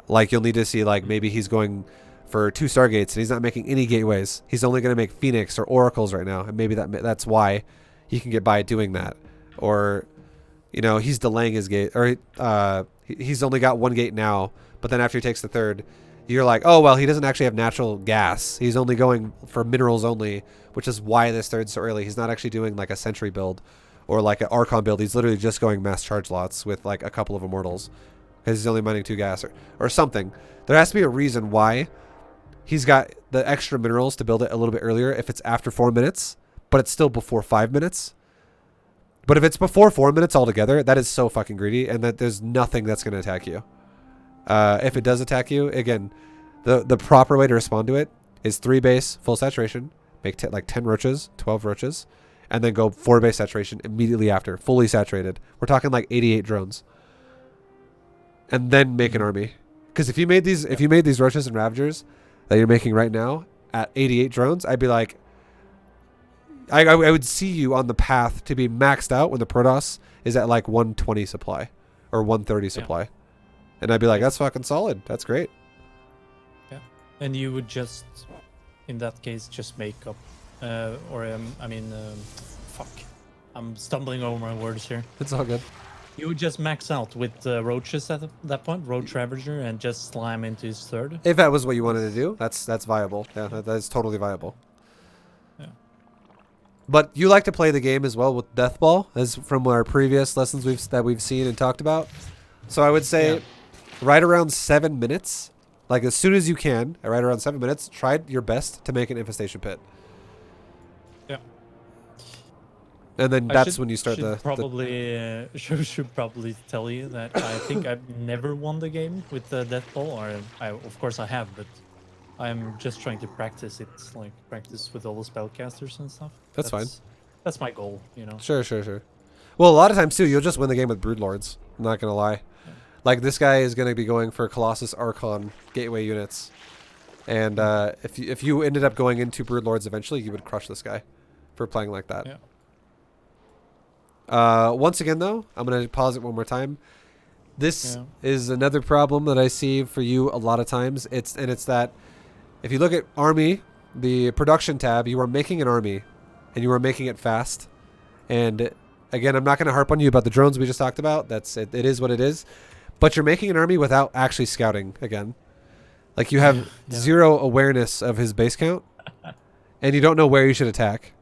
Like, you'll need to see, like, maybe he's going for 2 Stargates and he's not making any gateways. He's only going to make Phoenix or Oracles right now, and maybe that's why he can get by doing that. Or, he's delaying his gate, or he's only got 1 gate now, but then after he takes the 3rd, you're like, oh, well, he doesn't actually have natural gas. He's only going for minerals only, which is why this 3rd's so early. He's not actually doing, like, a Sentry build or, like, an Archon build. He's literally just going mass charge lots with, like, a couple of Immortals, because he's only mining 2 gas or something. There has to be a reason why he's got the extra minerals to build it a little bit earlier if it's after 4 minutes, but it's still before 5 minutes. But if it's before 4 minutes altogether, that is so fucking greedy, and that there's nothing that's going to attack you. If it does attack you, again, the proper way to respond to it is 3 base, full saturation, make like 10 roaches, 12 roaches, and then go 4 base saturation immediately after, fully saturated. We're talking like 88 drones. And then make an army. Because if you made these roaches and ravagers that you're making right now at 88 drones, I'd be like, I would see you on the path to be maxed out when the Protoss is at like 120 supply or 130 supply. And I'd be like, that's fucking solid. That's great. Yeah. And you would just in that case, just make up, fuck. I'm stumbling over my words here. It's all good. You would just max out with roaches at that point, roach ravager, and just slam into his third. If that was what you wanted to do, that's viable. Yeah, that's totally viable. Yeah. But you like to play the game as well with Death Ball, as from our previous lessons we've seen and talked about. So I would say, right around 7 minutes, like as soon as you can, right around 7 minutes, try your best to make an infestation pit. Yeah. And then that's when you start should probably tell you that I think I've never won the game with the Death Ball, or of course I have, but I'm just trying to practice it, like practice with all the spellcasters and stuff. That's fine. That's my goal, you know. Sure. Well, a lot of times too, you'll just win the game with Broodlords. I'm not gonna lie. Yeah. Like this guy is gonna be going for Colossus Archon gateway units, and if you ended up going into Broodlords eventually, you would crush this guy for playing like that. Yeah. Once again, though, I'm going to pause it one more time. This is another problem that I see for you a lot of times. It's that if you look at army, the production tab, you are making an army, and you are making it fast. And again, I'm not going to harp on you about the drones we just talked about. That's it. It is what it is. But you're making an army without actually scouting again. Like you have zero awareness of his base count, and you don't know where you should attack.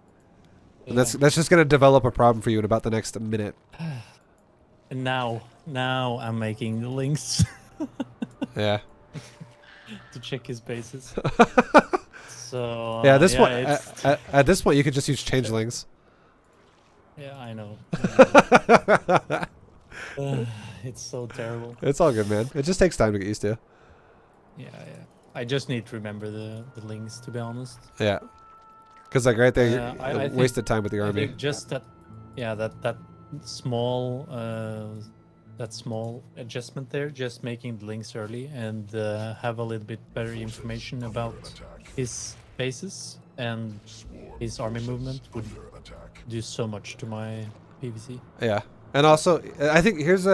And that's just going to develop a problem for you in about the next minute. And now I'm making the links. Yeah. To check his bases. So yeah, at this point you could just use changelings. Yeah, I know. It's so terrible. It's all good, man. It just takes time to get used to. Yeah. I just need to remember the links, to be honest. Yeah. Because like right there, I wasted time with the army. I think just that small adjustment there, just making the links early and have a little bit better information about his bases and his army movement would do so much to my PvC. Yeah, and also I think here's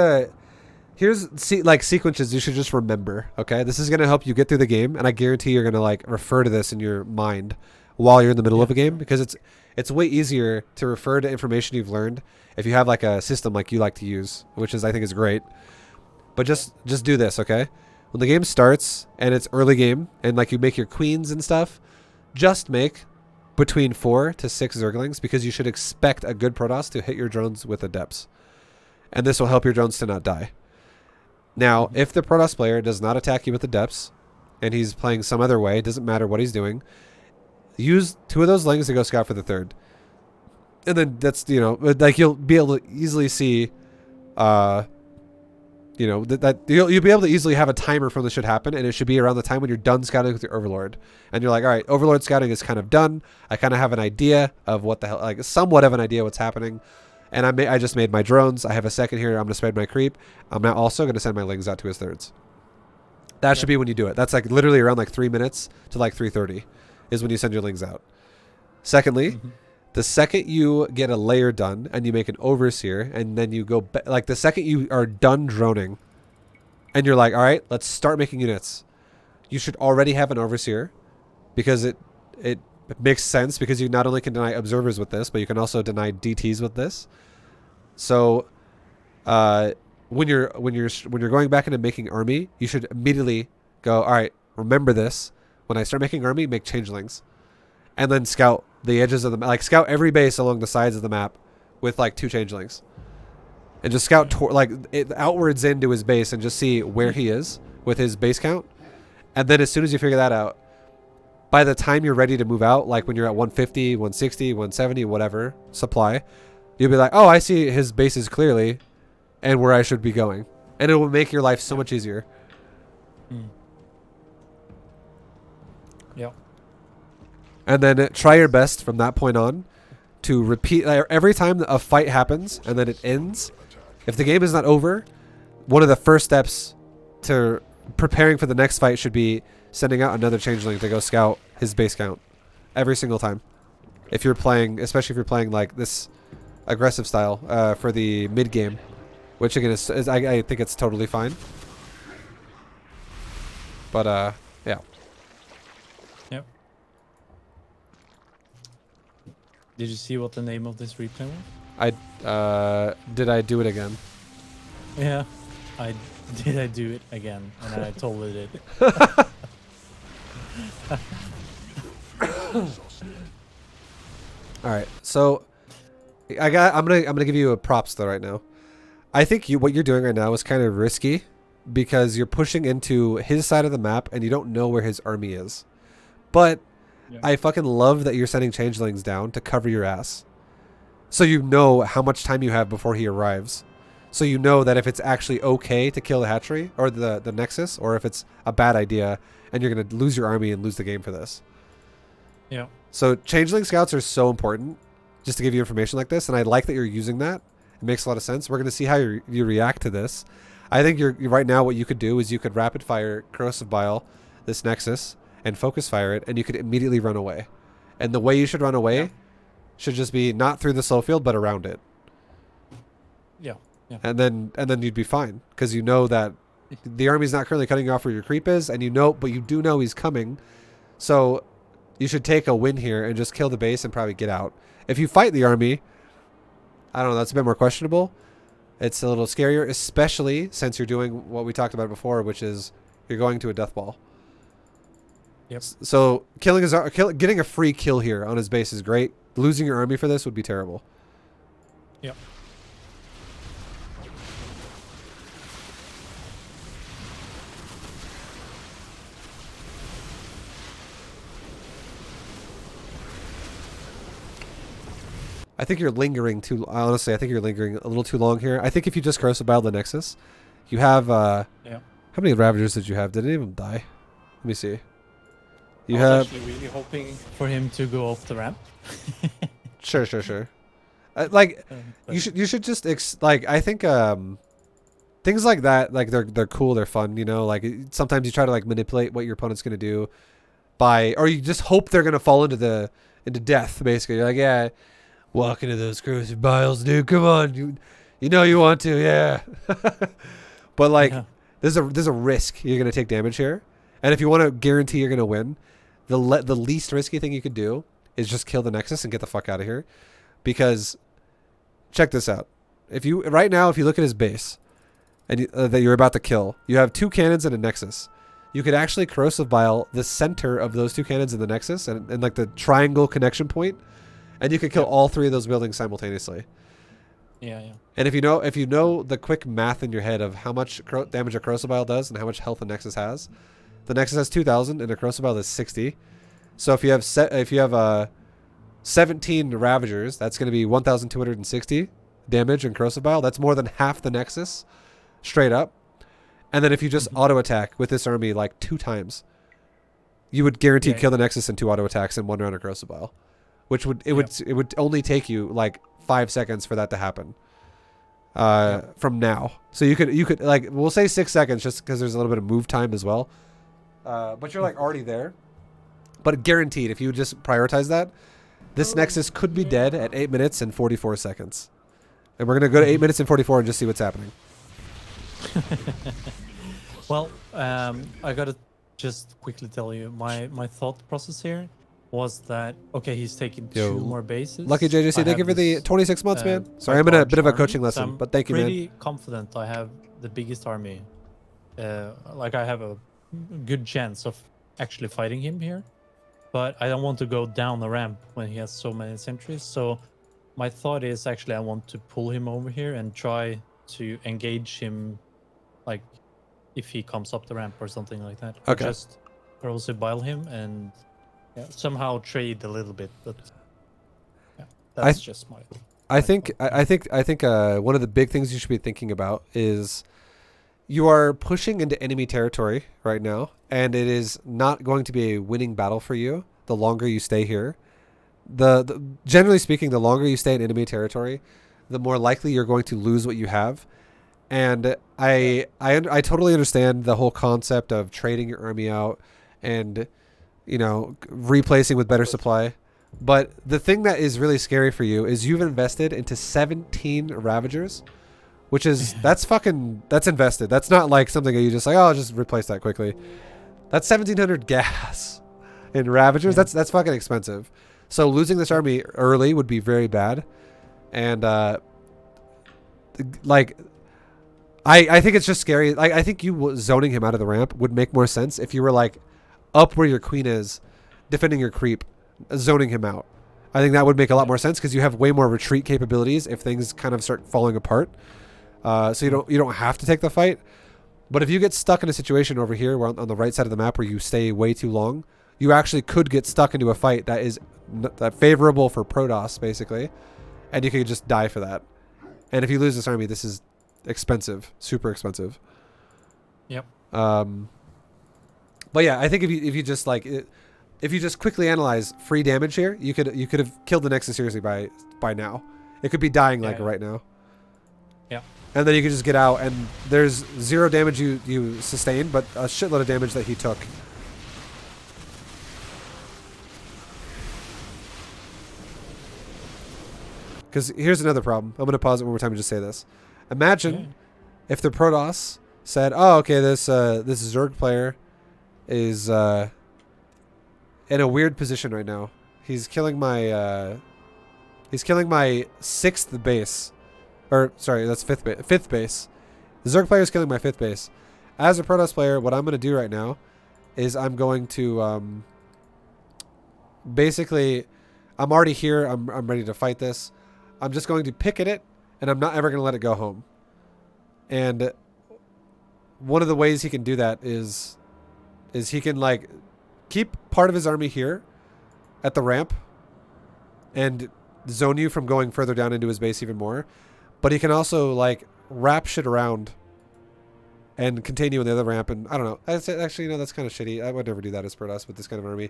sequences you should just remember. Okay, this is gonna help you get through the game, and I guarantee you're gonna like refer to this in your mind while you're in the middle of a game, because it's way easier to refer to information you've learned if you have like a system like you like to use, which is I think is great. But just do this, okay? When the game starts and it's early game and like you make your queens and stuff, just make between 4 to 6 Zerglings, because you should expect a good Protoss to hit your drones with adepts. And this will help your drones to not die. Now, if the Protoss player does not attack you with adepts and he's playing some other way, it doesn't matter what he's doing, use 2 of those lings to go scout for the 3rd. And then that's, like you'll be able to easily see, that you'll be able to easily have a timer for when this should happen, and it should be around the time when you're done scouting with your Overlord. And you're like, all right, Overlord scouting is kind of done. I kind of have an idea of what the hell, like somewhat of an idea what's happening. And I just made my drones. I have a second here. I'm going to spread my creep. I'm now also going to send my lings out to his 3rds. That should be when you do it. That's like literally around like 3 minutes to like 3:30 is when you send your lings out. Secondly, the second you get a layer done and you make an overseer, and then you go like the second you are done droning and you're like, all right, let's start making units, you should already have an overseer, because it makes sense, because you not only can deny observers with this, but you can also deny DTs with this. So when you're going back into making army, you should immediately go, all right, remember this. When I start making army, make changelings. And then scout the edges of the map. Like, scout every base along the sides of the map with, like, 2 changelings. And just scout, outwards into his base and just see where he is with his base count. And then as soon as you figure that out, by the time you're ready to move out, like when you're at 150, 160, 170, whatever supply, you'll be like, oh, I see his bases clearly and where I should be going. And it will make your life so much easier. Yeah. And then try your best from that point on to repeat every time a fight happens and then it ends. If the game is not over, one of the first steps to preparing for the next fight should be sending out another changeling to go scout his base count every single time. If you're playing, especially if you're playing like this aggressive style for the mid game, which again is I think it's totally fine. But yeah. Yep. Did you see what the name of this replay was? Did I do it again? Yeah, I do it again, and then I totally did. All right, so I'm gonna give you a props though right now. I think what you're doing right now is kind of risky because you're pushing into his side of the map and you don't know where his army is. But Yeah. I fucking love that you're sending changelings down to cover your ass. So you know how much time you have before he arrives. So you know that if it's actually okay to kill the hatchery or the nexus, or if it's a bad idea and you're going to lose your army and lose the game for this. Yeah. So changeling scouts are so important just to give you information like this. And I like that you're using that. It makes a lot of sense. We're going to see how you react to this. I think you're right now what you could do is you could rapid fire Corrosive Bile, this nexus, and focus fire it, and you could immediately run away. And the way you should run away should just be not through the slow field, but around it. Yeah. Yeah. And then you'd be fine because you know that the army's not currently cutting you off where your creep is, and but you do know he's coming. So you should take a win here and just kill the base and probably get out. If you fight the army, I don't know, that's a bit more questionable. It's a little scarier, especially since you're doing what we talked about before, which is you're going to a death ball. Yep. So getting a free kill here on his base is great. Losing your army for this would be terrible. Yep. I think you're lingering honestly, I think you're lingering a little too long here. I think if you just Corrosive Bile the Nexus, you have, Yeah. how many Ravagers did you have? Did any of them die? Let me see. You I was have, actually really hoping for him to go off the ramp. sure. You But should just, I think, things like that, like they're cool, they're fun, you know, like sometimes you try to like manipulate what your opponent's going to do or you just hope they're going to fall into death, basically. You're like, yeah, walk into those Corrosive Biles, dude. Come on, you know you want to, yeah. But like, yeah. there's a risk you're gonna take damage here, and if you want to guarantee you're gonna win, the least risky thing you could do is just kill the Nexus and get the fuck out of here, because check this out. If you look at his base, and that you're about to kill, you have 2 cannons and a Nexus. You could actually Corrosive Bile the center of those 2 cannons in the Nexus and like the triangle connection point. And you could kill all 3 of those buildings simultaneously. Yeah. And if you know the quick math in your head of how much damage a Corrosive Bile does and how much health a Nexus has, the Nexus has 2,000 and a Corrosive Bile is 60. So if you have 17 Ravagers, that's going to be 1,260 damage in Corrosive Bile. That's more than half the Nexus, straight up. And then if you just auto attack with this army like 2 times, you would guarantee kill the Nexus in 2 auto attacks in 1 round of Corrosive Bile. Which would only take you like 5 seconds for that to happen from now. So you could like, we'll say 6 seconds just because there's a little bit of move time as well. But you're like already there. But guaranteed, if you just prioritize that, this Nexus could be dead at 8 minutes and 44 seconds. And we're gonna go to 8 minutes and 44 and just see what's happening. Well, I gotta just quickly tell you my thought process here was that okay, he's taking 2 more bases. Lucky JJC, thank you for the 26 months, man. Sorry, I'm in a bit of a coaching lesson, but thank you, man. I'm pretty confident I have the biggest army. Like I have a good chance of actually fighting him here, but I don't want to go down the ramp when he has so many sentries. So my thought is actually I want to pull him over here and try to engage him, like if he comes up the ramp or something like that. Okay. Just Corrosive Bile him and somehow trade a little bit, but that's just my. I think one of the big things you should be thinking about is you are pushing into enemy territory right now, and it is not going to be a winning battle for you the longer you stay here. The generally speaking, the longer you stay in enemy territory, the more likely you're going to lose what you have. And I totally understand the whole concept of trading your army out and, you know, replacing with better supply. But the thing that is really scary for you is you've invested into 17 Ravagers, which is, that's invested. That's not like something that you just like, oh, I'll just replace that quickly. That's 1,700 gas in Ravagers. That's fucking expensive. So losing this army early would be very bad. And like I think it's just scary. Like I think you zoning him out of the ramp would make more sense if you were like up where your queen is, defending your creep, zoning him out. I think that would make a lot more sense because you have way more retreat capabilities if things kind of start falling apart. So you don't have to take the fight. But if you get stuck in a situation over here where on the right side of the map where you stay way too long, you actually could get stuck into a fight that is favorable for Protoss, basically. And you could just die for that. And if you lose this army, this is expensive. Super expensive. Yep. But yeah, I think if you just like... if you just quickly analyze free damage here, you could have killed the Nexus seriously by now. It could be dying like right now. Yeah. And then you can just get out, and there's 0 damage you sustained, but a shitload of damage that he took. Because here's another problem. I'm going to pause it one more time and just say this. Imagine if the Protoss said, "Oh, okay, this Zerg player is in a weird position right now. He's killing my 6th base." Or, sorry, that's 5th base. The Zerg player is killing my 5th base. As a Protoss player, what I'm going to do right now is I'm going to... basically, I'm already here. I'm ready to fight this. I'm just going to picket it, and I'm not ever going to let it go home. And one of the ways he can do that is he can, like, keep part of his army here at the ramp and zone you from going further down into his base even more. But he can also like wrap shit around and contain you in the other ramp. And I don't know. Actually, you know, that's kind of shitty. I would never do that as Protoss with this kind of army.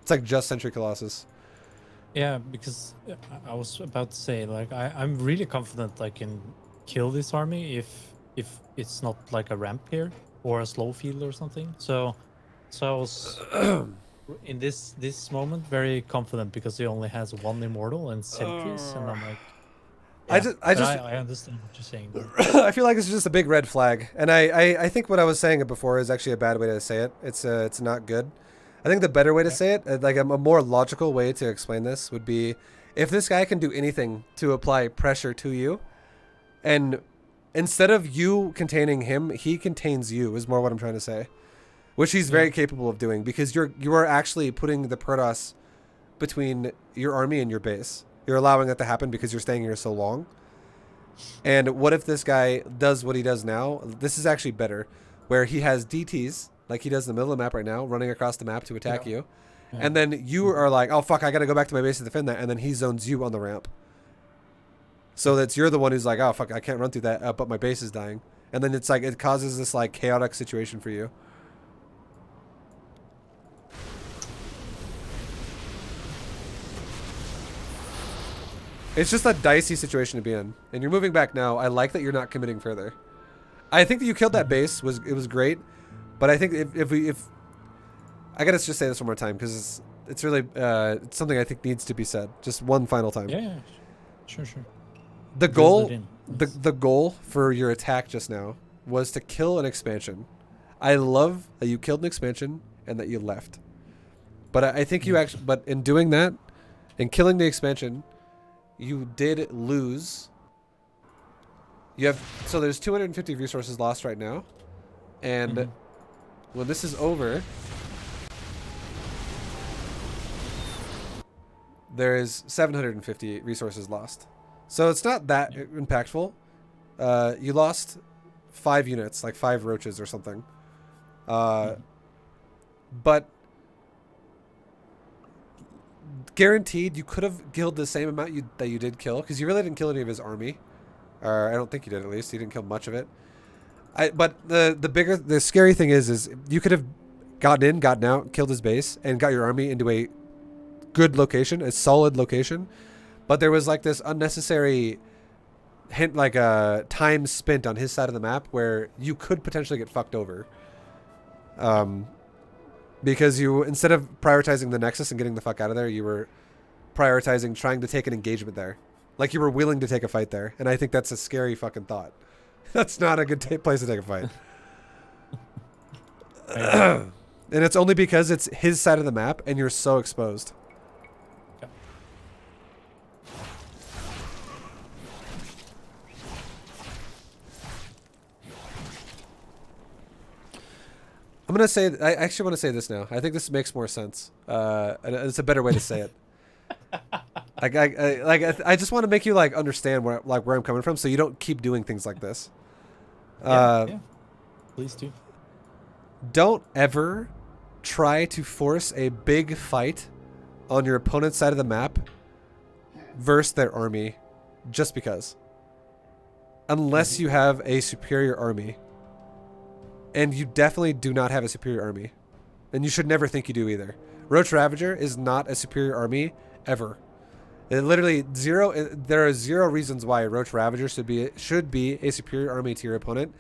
It's like just Sentry Colossus. Yeah, because I was about to say, like, I'm really confident I can kill this army if it's not like a ramp here or a slow field or something. So I was in this moment very confident because he only has 1 immortal and sentries, and I'm like, yeah, I understand what you're saying. I feel like this is just a big red flag, and I think what I was saying before is actually a bad way to say it. It's not good. I think the better way to say it, like a more logical way to explain this, would be if this guy can do anything to apply pressure to you, and instead of you containing him, he contains you, is more what I'm trying to say. Which he's very capable of doing, because you are actually putting the Protoss between your army and your base. You're allowing that to happen because you're staying here so long. And what if this guy does what he does now? This is actually better, where he has DTs, like he does in the middle of the map right now, running across the map to attack you. Yeah. And then you are like, oh, fuck, I got to go back to my base to defend that. And then he zones you on the ramp. So that's you're the one who's like, oh, fuck, I can't run through that, but my base is dying. And then it's like, it causes this like chaotic situation for you. It's just a dicey situation to be in. And you're moving back now. I like that you're not committing further. I think that you killed that base. It was great. But I think if I gotta just say this one more time because it's really it's something I think needs to be said. Just one final time. Yeah. Sure. The goal for your attack just now was to kill an expansion. I love that you killed an expansion and that you left. But I think you actually, but in doing that, in killing the expansion, you did lose. So there's 250 resources lost right now. And when this is over, there is 750 resources lost. So it's not that impactful. You lost 5 units, like 5 roaches or something. But guaranteed you could have killed the same amount that you did kill, because you really didn't kill any of his army. Or I don't think you did, at least. You didn't kill much of it. But the scary thing is you could have gotten in, gotten out, killed his base, and got your army into a good location, a solid location. But there was like this unnecessary hint, like a time spent on his side of the map where you could potentially get fucked over. Because you, instead of prioritizing the Nexus and getting the fuck out of there, you were prioritizing trying to take an engagement there. Like you were willing to take a fight there. And I think that's a scary fucking thought. That's not a good place to take a fight. And it's only because it's his side of the map and you're so exposed. I'm gonna say. I actually want to say this now. I think this makes more sense. And it's a better way to say it. I just want to make you like understand where I'm coming from, so you don't keep doing things like this. Yeah. Please do. Don't ever try to force a big fight on your opponent's side of the map versus their army, just because. Unless you have a superior army. And you definitely do not have a superior army. And you should never think you do either. Roach Ravager is not a superior army ever. It literally there are zero reasons why Roach Ravager should be a superior army to your opponent,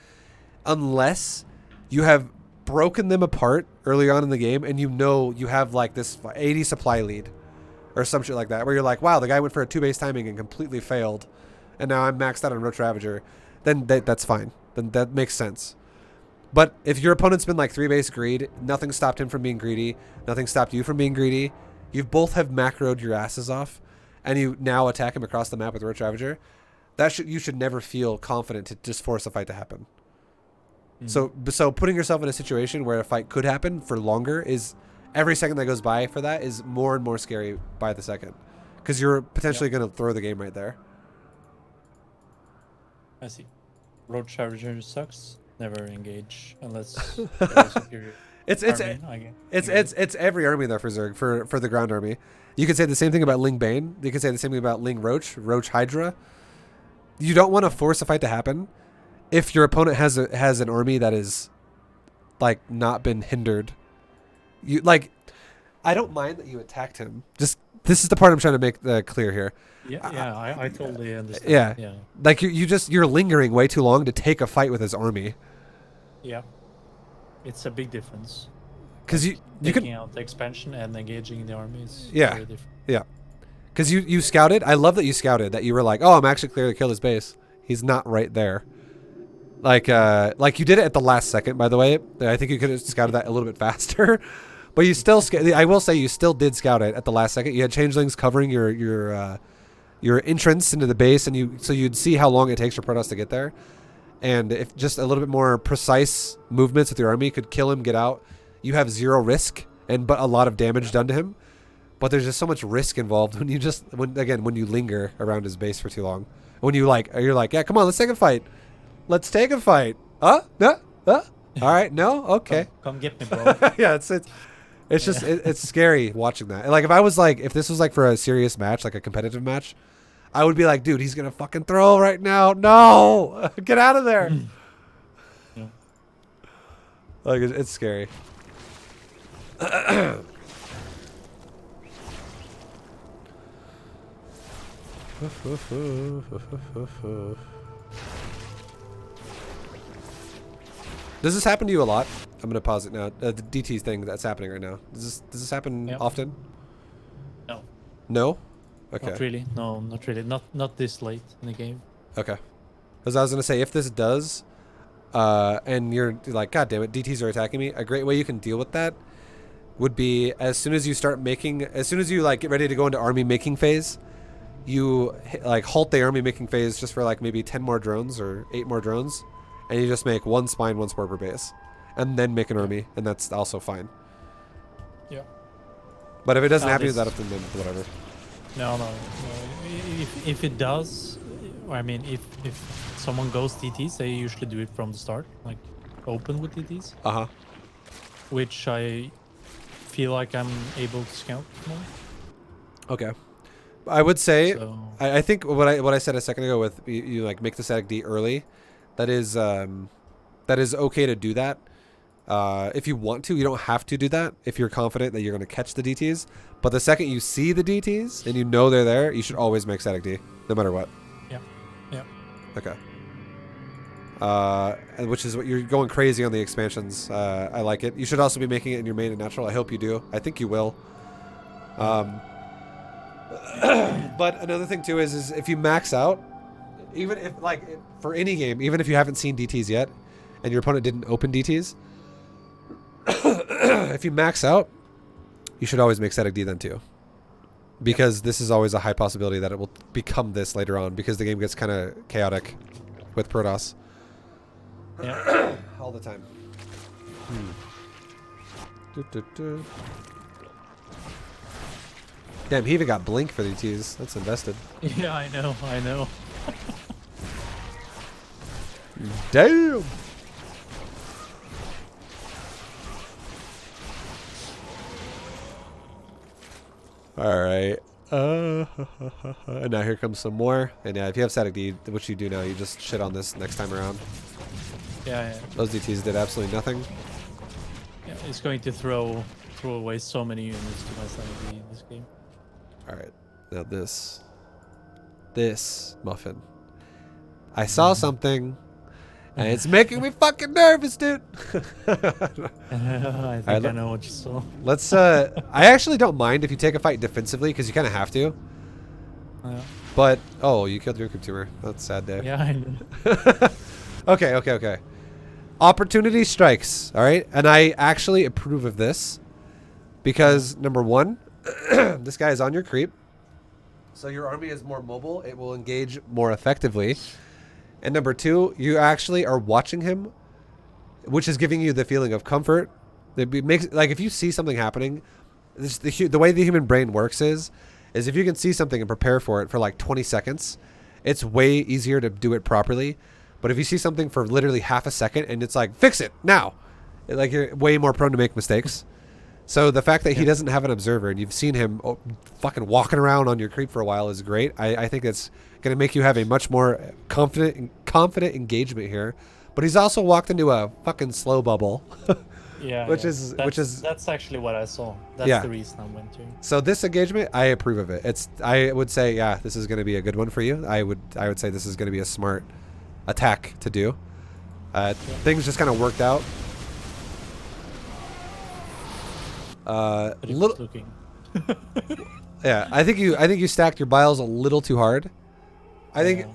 unless you have broken them apart early on in the game and you know you have like this 80 supply lead or some shit like that, where you're like, wow, the guy went for a 2-base timing and completely failed, and now I'm maxed out on Roach Ravager. Then that's fine. Then that makes sense. But if your opponent's been like 3-base greed, nothing stopped him from being greedy, nothing stopped you from being greedy, you both have macroed your asses off, and you now attack him across the map with Roach Ravager, you should never feel confident to just force a fight to happen. Mm-hmm. So putting yourself in a situation where a fight could happen for longer is, every second that goes by for that is more and more scary by the second, because you're potentially going to throw the game right there. I see. Roach Ravager sucks. Never engage unless superior. It's every army though for Zerg, for the ground army. You could say the same thing about Ling Bane. You could say the same thing about Ling Roach, Roach Hydra. You don't want to force a fight to happen if your opponent has an army that is like not been hindered. You like, I don't mind that you attacked him. Just, this is the part I'm trying to make clear here. Yeah, I totally understand. Yeah. Like you're lingering way too long to take a fight with his army. Yeah, it's a big difference. Because you taking out the expansion and engaging the army is very different. Yeah. Because you scouted. I love that you scouted. That you were like, oh, I'm actually clear to kill his base. He's not right there. Like you did it at the last second. By the way, I think you could have scouted that a little bit faster. But you still, I will say, you still did scout it at the last second. You had changelings covering your entrance into the base, and so you'd see how long it takes for Protoss to get there. And if just a little bit more precise movements with your army could kill him, get out, you have zero risk but a lot of damage done to him. But there's just so much risk involved when you linger around his base for too long. When you're like, yeah, come on, let's take a fight. Let's take a fight. No. All right, no, okay. Come get me, bro. Yeah, it's just it's scary watching that. Like if this was like for a serious match, like a competitive match, I would be like, dude, he's gonna fucking throw right now. No, get out of there. Yeah. Like it's scary. Does this happen to you a lot? I'm gonna pause it now. The DT thing that's happening right now. Does this happen often? No. No? Okay. Not really. No, not really. Not this late in the game. Okay. Because I was gonna say, if this does, and you're like, God damn it, DTs are attacking me. A great way you can deal with that would be as soon as you like get ready to go into army making phase, you like halt the army making phase just for like maybe 10 more drones or 8 more drones, and you just make 1 spine, 1 spore per base, and then make an army, and that's also fine. Yeah. But if it doesn't happen that often, then whatever. No. If it does, I mean, if someone goes DTs, they usually do it from the start, like open with DTs. Which I feel like I'm able to scout more. Okay. I would say, so. I think what I said a second ago with you like make the static D early, that is okay to do that. If you want to, you don't have to do that if you're confident that you're going to catch the DTs. But the second you see the DTs and you know they're there, you should always make static D, no matter what. Yeah. Okay. Which is what you're going crazy on the expansions. I like it. You should also be making it in your main and natural. I hope you do. I think you will. But another thing too is if you max out, even if like for any game, even if you haven't seen DTs yet, and your opponent didn't open DTs, if you max out, you should always make static D then too, because this is always a high possibility that it will become this later on, because the game gets kind of chaotic with Protoss. Yeah. All the time. Damn, he even got blink for the ETs. That's invested. Yeah, I know, I know. Damn. All right. And now here comes some more. And yeah, if you have static D, which you do now, you just shit on this next time around. Yeah, yeah. Those DTs did absolutely nothing. Yeah, it's going to throw away so many units to my static D in this game. All right. Now this muffin. I saw something, and it's making me fucking nervous, dude. I think I know what you saw. Let's. I actually don't mind if you take a fight defensively because you kind of have to. Yeah. But oh, you killed your tumor. That's sad, Dave. Yeah, I know. Okay. Opportunity strikes. All right, and I actually approve of this because number one, this guy is on your creep, so your army is more mobile. It will engage more effectively. And number two, you actually are watching him, which is giving you the feeling of comfort. It makes, like, if you see something happening, the way the human brain works is if you can see something and prepare for it for like 20 seconds, it's way easier to do it properly. But if you see something for literally half a second and it's like, fix it now, like, you're way more prone to make mistakes. So the fact that he doesn't have an observer and you've seen him fucking walking around on your creep for a while is great. I think it's going to make you have a much more confident engagement here. But he's also walked into a fucking slow bubble. Yeah, that's actually what I saw. That's the reason I went to. So this engagement, I approve of it. I would say, yeah, this is going to be a good one for you. I would say this is going to be a smart attack to do. Things just kind of worked out. Looking. Yeah, I think you stacked your biles a little too hard. I think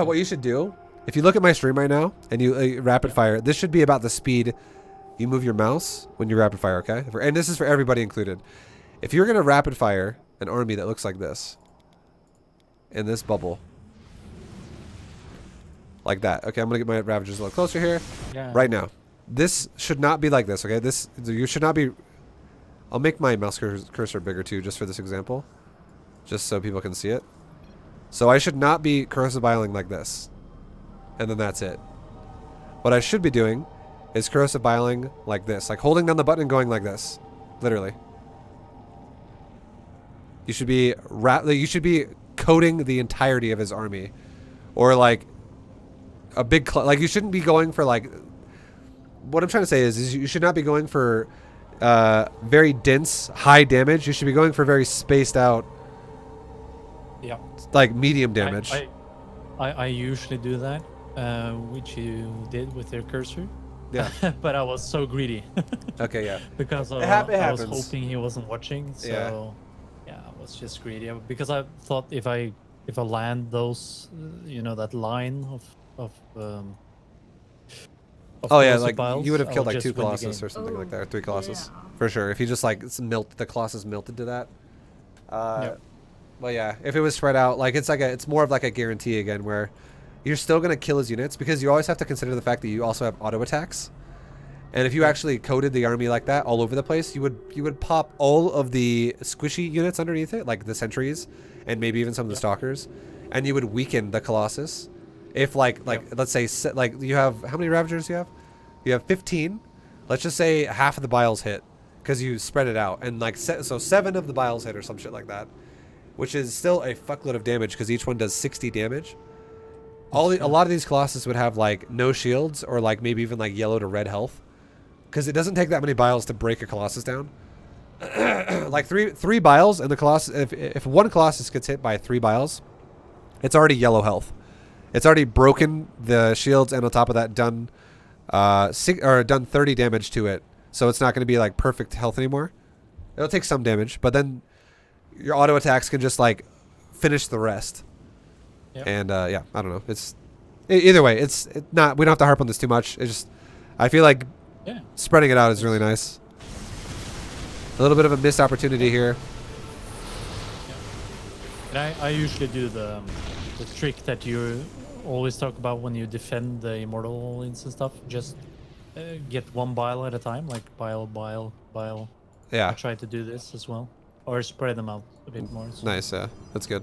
what you should do, if you look at my stream right now and you rapid fire, this should be about the speed you move your mouse when you rapid fire, okay? And this is for everybody included. If you're gonna rapid fire an army that looks like this, in this bubble, like that. Okay, I'm gonna get my Ravagers a little closer here. Yeah. Right now, this should not be like this. Okay, you should not be. I'll make my mouse cursor bigger too, just for this example, just so people can see it. So I should not be corrosive biling like this, and then that's it. What I should be doing is corrosive biling like this, like holding down the button and going like this, literally. You should be coating the entirety of his army, or like a big like you shouldn't be going for like. What I'm trying to say is you should not be going for very dense, high damage. You should be going for very spaced out. Yeah. Like medium damage. I usually do that, which you did with your cursor. Yeah. But I was so greedy. Okay, yeah. Because I was hoping he wasn't watching. So yeah, I was just greedy because I thought if I land those, that line of oh yeah, like piles, you would have killed like 2 win the Colossus game. or something like that, or 3 Colossus for sure. If you just like the Colossus melted to that. Well, yeah, if it was spread out, like it's more of like a guarantee again, where you're still gonna kill his units because you always have to consider the fact that you also have auto attacks. And if you actually coded the army like that all over the place, you would pop all of the squishy units underneath it, like the sentries, and maybe even some of the stalkers, and you would weaken the Colossus. If like let's say like you have, how many Ravagers you have? You have 15. Let's just say half of the biles hit because you spread it out, and like so 7 of the biles hit or some shit like that, which is still a fuckload of damage because each one does 60 damage. A lot of these Colossus would have like no shields or like maybe even like yellow to red health, because it doesn't take that many biles to break a Colossus down. Like three biles, and the Colossus, if one Colossus gets hit by 3 biles, it's already yellow health. It's already broken the shields, and on top of that, done 30 damage to it. So it's not going to be like perfect health anymore. It'll take some damage, but then your auto attacks can just like finish the rest. Yep. And yeah, I don't know. It's either way. It's not. We don't have to harp on this too much. It's just, I feel like spreading it out is really nice. A little bit of a missed opportunity here. And I usually do the trick that you always talk about when you defend the immortal links and stuff. Just get one bile at a time, like bile. I Yeah. try to do this as well, or spread them out a bit more. So. Nice. Yeah. That's good.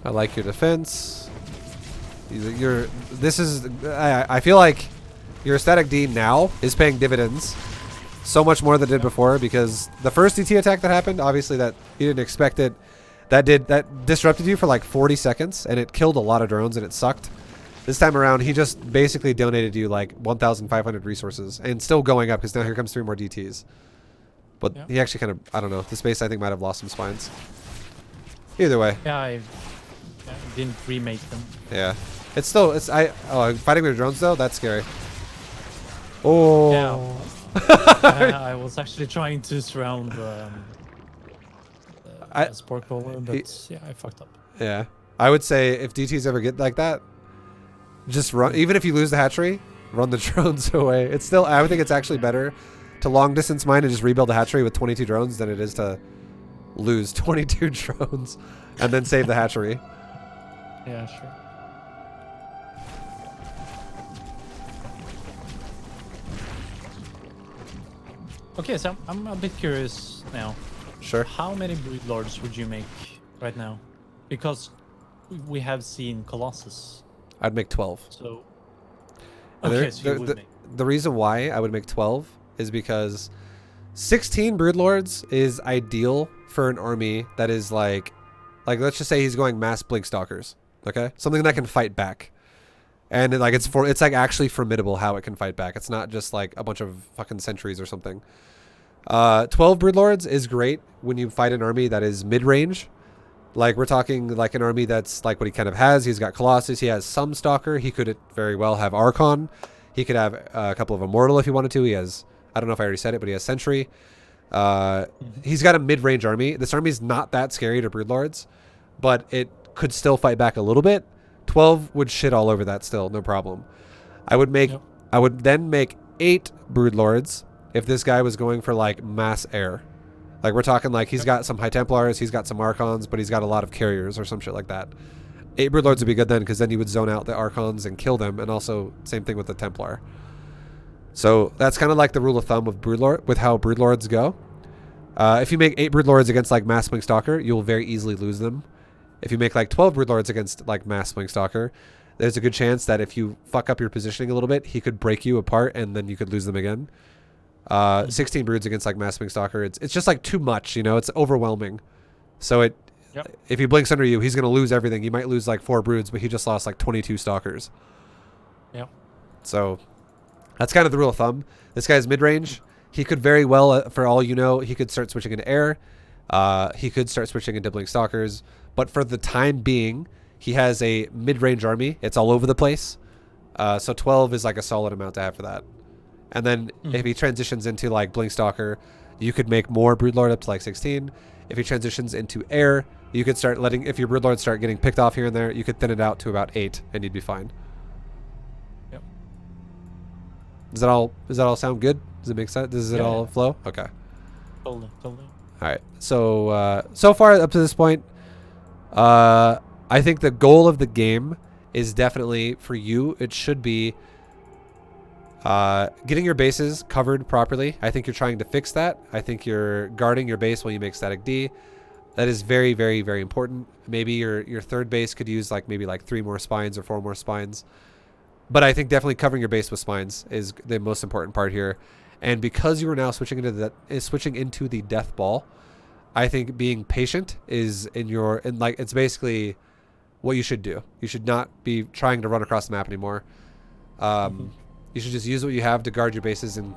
I like your defense. I feel like your static D now is paying dividends so much more than it did before, because the first DT attack that happened, obviously that you didn't expect it. That disrupted you for like 40 seconds and it killed a lot of drones and it sucked. This time around, he just basically donated you like 1,500 resources and still going up because now here comes 3 more DTs. But he actually kind of, I don't know, this base I think might have lost some spines. Either way. Yeah, I didn't remake them. Yeah. It's still, fighting with drones though, that's scary. Oh. Yeah. I was actually trying to surround Sport Crawler, but yeah, I fucked up. Yeah. I would say if DTs ever get like that, just run. Even if you lose the hatchery, run the drones away. It's still, I would think it's actually better to long distance mine and just rebuild the hatchery with 22 drones than it is to lose 22 drones and then save the hatchery. Yeah, sure. Okay, so I'm a bit curious now. Sure. How many Brood Lords would you make right now? Because we have seen Colossus. I'd make 12. So, okay, so you would make. The reason why I would make 12 is because 16 Broodlords is ideal for an army that is like let's just say he's going mass Blink Stalkers, okay? Something that can fight back. And like it's like actually formidable how it can fight back. It's not just like a bunch of fucking sentries or something. 12 Broodlords is great when you fight an army that is mid-range. Like we're talking like an army that's like what he kind of has. He's got Colossus. He has some Stalker. He could very well have Archon. He could have a couple of Immortal if he wanted to. He has, I don't know if I already said it, but he has Sentry. He's got a mid-range army. This army is not that scary to Broodlords, but it could still fight back a little bit. 12 would shit all over that still, no problem. I would then make 8 Broodlords if this guy was going for like mass air. Like we're talking like he's got some High Templars, he's got some Archons, but he's got a lot of carriers or some shit like that. 8 Broodlords would be good then, because then you would zone out the Archons and kill them, and also same thing with the Templar. So that's kind of like the rule of thumb of Broodlord, with how Broodlords go. If you make 8 Broodlords against like Mass Blink Stalker, you'll very easily lose them. If you make like 12 Broodlords against like Mass Blink Stalker, there's a good chance that if you fuck up your positioning a little bit, he could break you apart and then you could lose them again. 16 Broods against like Mass Blink Stalker, it's just like too much, you know, it's overwhelming. So if he blinks under you, he's going to lose everything. You might lose like 4 Broods, but he just lost like 22 Stalkers. Yep. So that's kind of the rule of thumb. This guy's mid-range. He could very well, for all you know, he could start switching into air. He could start switching into Blink Stalkers. But for the time being, he has a mid-range army. It's all over the place. So 12 is like a solid amount to have for that. And then if he transitions into like Blink Stalker, you could make more Broodlord up to like 16. If he transitions into air, you could start letting, if your Broodlords start getting picked off here and there, you could thin it out to about 8 and you'd be fine. Yep. Does that all sound good? Does it make sense? Does it all flow? Okay. Totally. All right. So so far up to this point, I think the goal of the game is definitely for you. It should be getting your bases covered properly. I think you're trying to fix that. I think you're guarding your base while you make static D. That is very, very, very important. Maybe your third base could use like maybe like 3 more spines or 4 more spines. But I think definitely covering your base with spines is the most important part here. And because you are now switching into the death ball, I think being patient is it's basically what you should do. You should not be trying to run across the map anymore. You should just use what you have to guard your bases and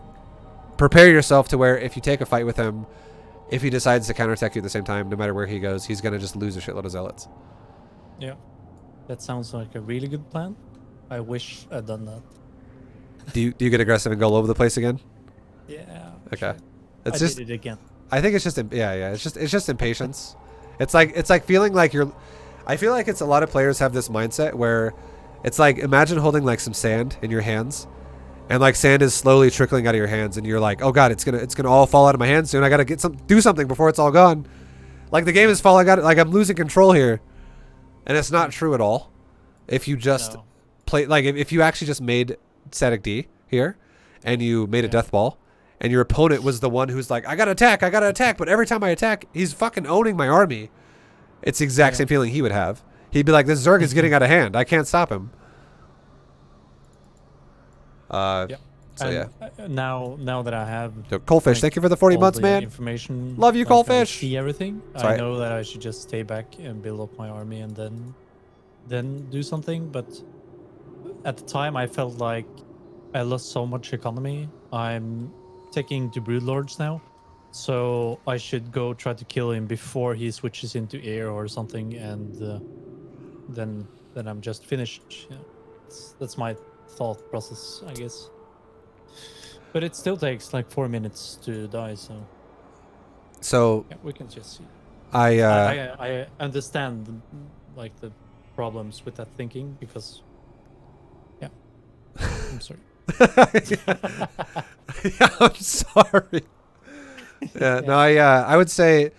prepare yourself to where if you take a fight with him, if he decides to counterattack you at the same time, no matter where he goes, he's going to just lose a shitload of zealots. Yeah. That sounds like a really good plan. I wish I'd done that. Do you get aggressive and go all over the place again? Yeah. Okay. I did it again. I think it's just it's just impatience. It's like feeling like I feel like it's a lot of players have this mindset where it's like, imagine holding like some sand in your hands, and like sand is slowly trickling out of your hands, and you're like, oh god, it's gonna all fall out of my hands soon. I gotta do something before it's all gone. Like the game is falling out. Like I'm losing control here, And it's not true at all. If you just No. play, like if you actually just made static D here and you made a death ball and your opponent was the one who's like, I gotta attack, but every time I attack, he's fucking owning my army. It's the exact same feeling he would have. He'd be like, this Zerg is getting out of hand. I can't stop him. So and now that I have Coalfish, like, thank you for the 40 all months, the man. information, Love you, like, I Coalfish. see everything. Sorry. I know that I should just stay back and build up my army and then do something. But at the time, I felt like I lost so much economy. I'm taking to Broodlords now, so I should go try to kill him before he switches into air or something, and then I'm just finished. Yeah, that's my thought process, I guess. But it still takes like 4 minutes to die, so yeah, we can just see. I understand like the problems with that thinking because I'm sorry. Yeah, I'm sorry. Yeah, no, I would say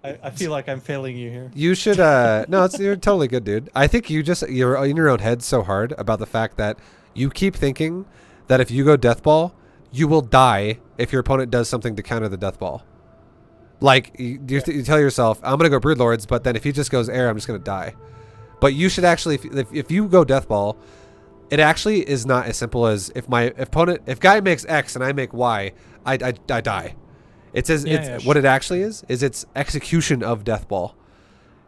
I feel like I'm failing you here. you should no, you're totally good, dude. I think you're in your own head so hard about the fact that you keep thinking that if you go death ball, you will die if your opponent does something to counter the death ball. Like you tell yourself, I'm gonna go Broodlords, but then if he just goes air, I'm just gonna die. But you should actually, if you go death ball, it actually is not as simple as if guy makes X and I make Y, I die. What it actually is it's execution of death ball.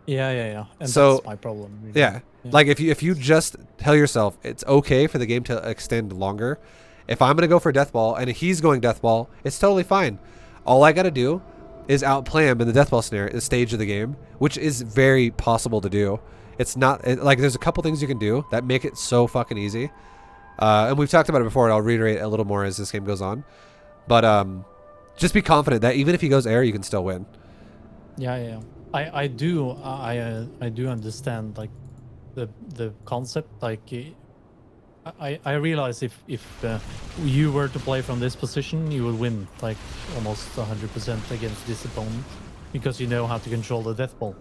Yeah. And so that's my problem. Really. Yeah. Like if you just tell yourself it's okay for the game to extend longer. If I'm gonna go for death ball and he's going death ball, it's totally fine. All I gotta do is outplay him in the death ball stage of the game, which is very possible to do. It's not like there's a couple things you can do that make it so fucking easy. And we've talked about it before, and I'll reiterate a little more as this game goes on. But just be confident that even if he goes air, you can still win. Yeah. I do understand like the concept. Like I realize if you were to play from this position, you would win like almost 100% against this opponent because you know how to control the death ball.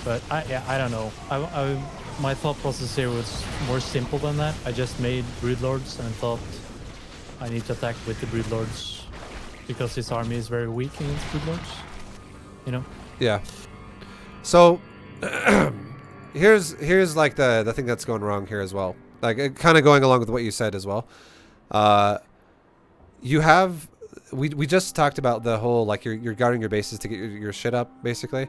But I don't know. My thought process here was more simple than that. I just made Broodlords and thought I need to attack with the Broodlords because his army is very weak against Broodlords. You know? Yeah. So here's like the thing that's going wrong here as well. Like kind of going along with what you said as well. You have we just talked about the whole like you're guarding your bases to get your shit up basically.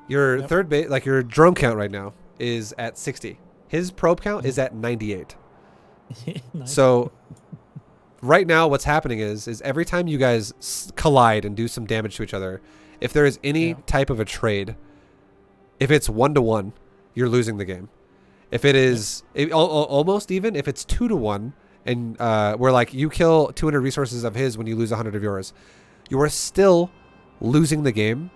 Your third base, like your drone count right now is at 60. His probe count is at 98. Nice. So right now what's happening is every time you guys collide and do some damage to each other, if there is any type of a trade, if it's 1-to-1, you're losing the game. If it is almost even if it's 2-to-1 and where like you kill 200 resources of his when you lose 100 of yours, you are still losing the game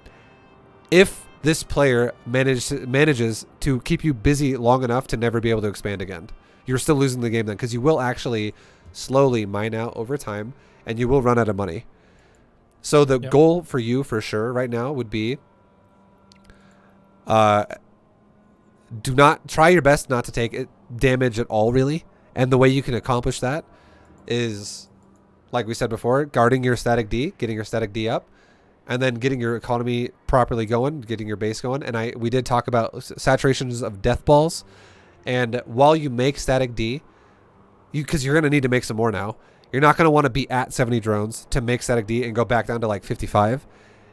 if this player manages to keep you busy long enough to never be able to expand again. You're still losing the game then because you will actually slowly mine out over time and you will run out of money. So the goal for you for sure right now would be do not try your best not to take damage at all really. And the way you can accomplish that is, like we said before, guarding your static D, getting your static D up, and then getting your economy properly going, getting your base going. And we did talk about saturations of death balls. And while you make static D, because you're going to need to make some more now, you're not going to want to be at 70 drones to make static D and go back down to like 55.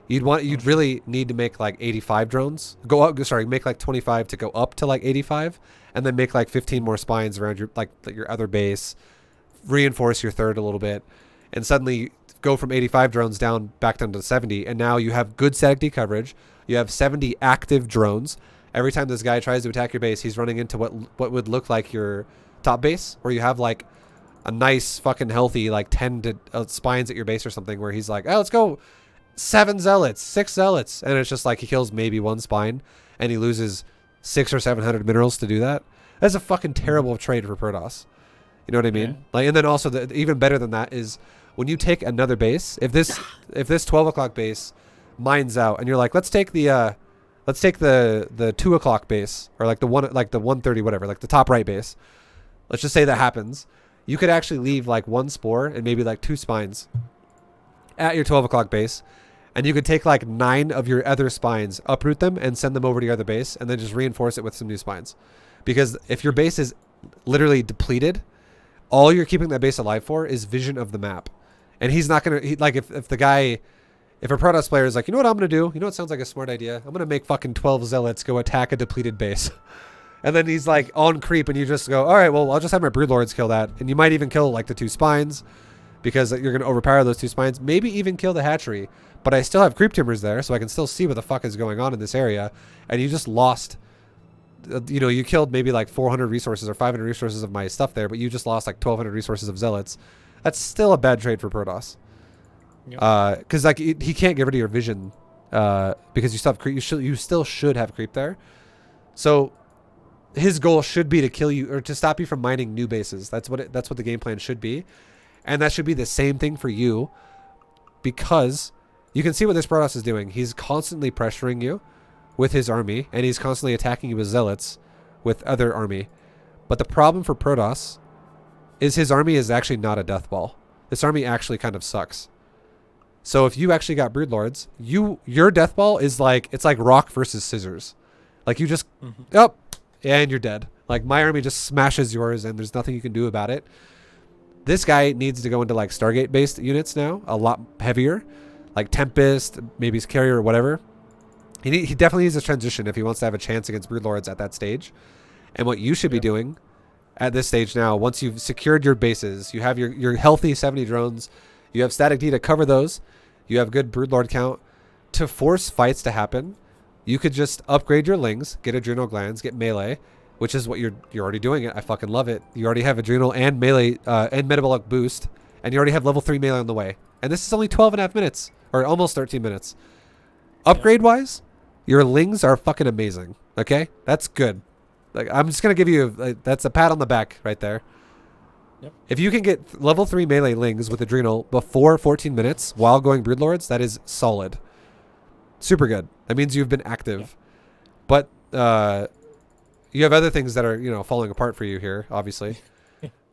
You'd really need to make like 85 drones. Make like 25 to go up to like 85, and then make like 15 more spines around your other base, reinforce your third a little bit, and suddenly go from 85 drones back down to 70, and now you have good static D coverage. You have 70 active drones. Every time this guy tries to attack your base, he's running into what would look like your top base, where you have like a nice fucking healthy like 10 spines at your base or something, where he's like, oh, let's go 7 zealots, 6 zealots, and it's just like he kills maybe 1 spine and he loses 600 or 700 minerals to do that. That's a fucking terrible trade for Protoss. You know what I mean? Yeah. Like, and then also even better than that is when you take another base. If this 12 o'clock base mines out and you're like, let's take the let's take the 2 o'clock base, or like the 1:30, whatever, like the top right base. Let's just say that happens. You could actually leave like 1 spore and maybe like 2 spines at your 12 o'clock base. And you could take like 9 of your other spines, uproot them, and send them over to your other base, and then just reinforce it with some new spines. Because if your base is literally depleted, all you're keeping that base alive for is vision of the map. And he's not going to, like, if a Protoss player is like, you know what I'm going to do? You know what sounds like a smart idea? I'm going to make fucking 12 zealots go attack a depleted base. And then he's like on creep, and you just go, all right, well, I'll just have my Broodlords kill that. And you might even kill like the 2 spines, because you're going to overpower those 2 spines. Maybe even kill the hatchery. But I still have creep timbers there, so I can still see what the fuck is going on in this area. And you just lost, you killed maybe like 400 resources or 500 resources of my stuff there, but you just lost like 1,200 resources of zealots. That's still a bad trade for Protoss. Because like he can't get rid of your vision, because you still have creep. You still should have creep there. So his goal should be to kill you, or to stop you from mining new bases. That's what the game plan should be, and that should be the same thing for you, because you can see what this Protoss is doing. He's constantly pressuring you with his army, and he's constantly attacking you with zealots with other army. But the problem for Protoss is his army is actually not a death ball. This army actually kind of sucks. So if you actually got Broodlords, your death ball is like, it's like rock versus scissors. Like you just, and you're dead. Like my army just smashes yours, and there's nothing you can do about it. This guy needs to go into like Stargate based units now, a lot heavier, like Tempest, maybe his carrier or whatever. He definitely needs a transition if he wants to have a chance against Broodlords at that stage. And what you should be doing at this stage now, once you've secured your bases, you have your healthy 70 drones, you have static D to cover those, you have good Broodlord count, to force fights to happen, you could just upgrade your Lings, get Adrenal Glands, get Melee, which is what you're already doing it. I fucking love it. You already have Adrenal and Melee and Metabolic Boost, and you already have level 3 Melee on the way. And this is only 12.5 minutes, or almost 13 minutes. Upgrade-wise, your Lings are fucking amazing, okay? That's good. Like, I'm just going to give you, that's a pat on the back right there. Yep. If you can get level 3 Melee Lings with Adrenal before 14 minutes while going Broodlords, that is solid. Super good. That means you've been active. But you have other things that are, falling apart for you here, obviously.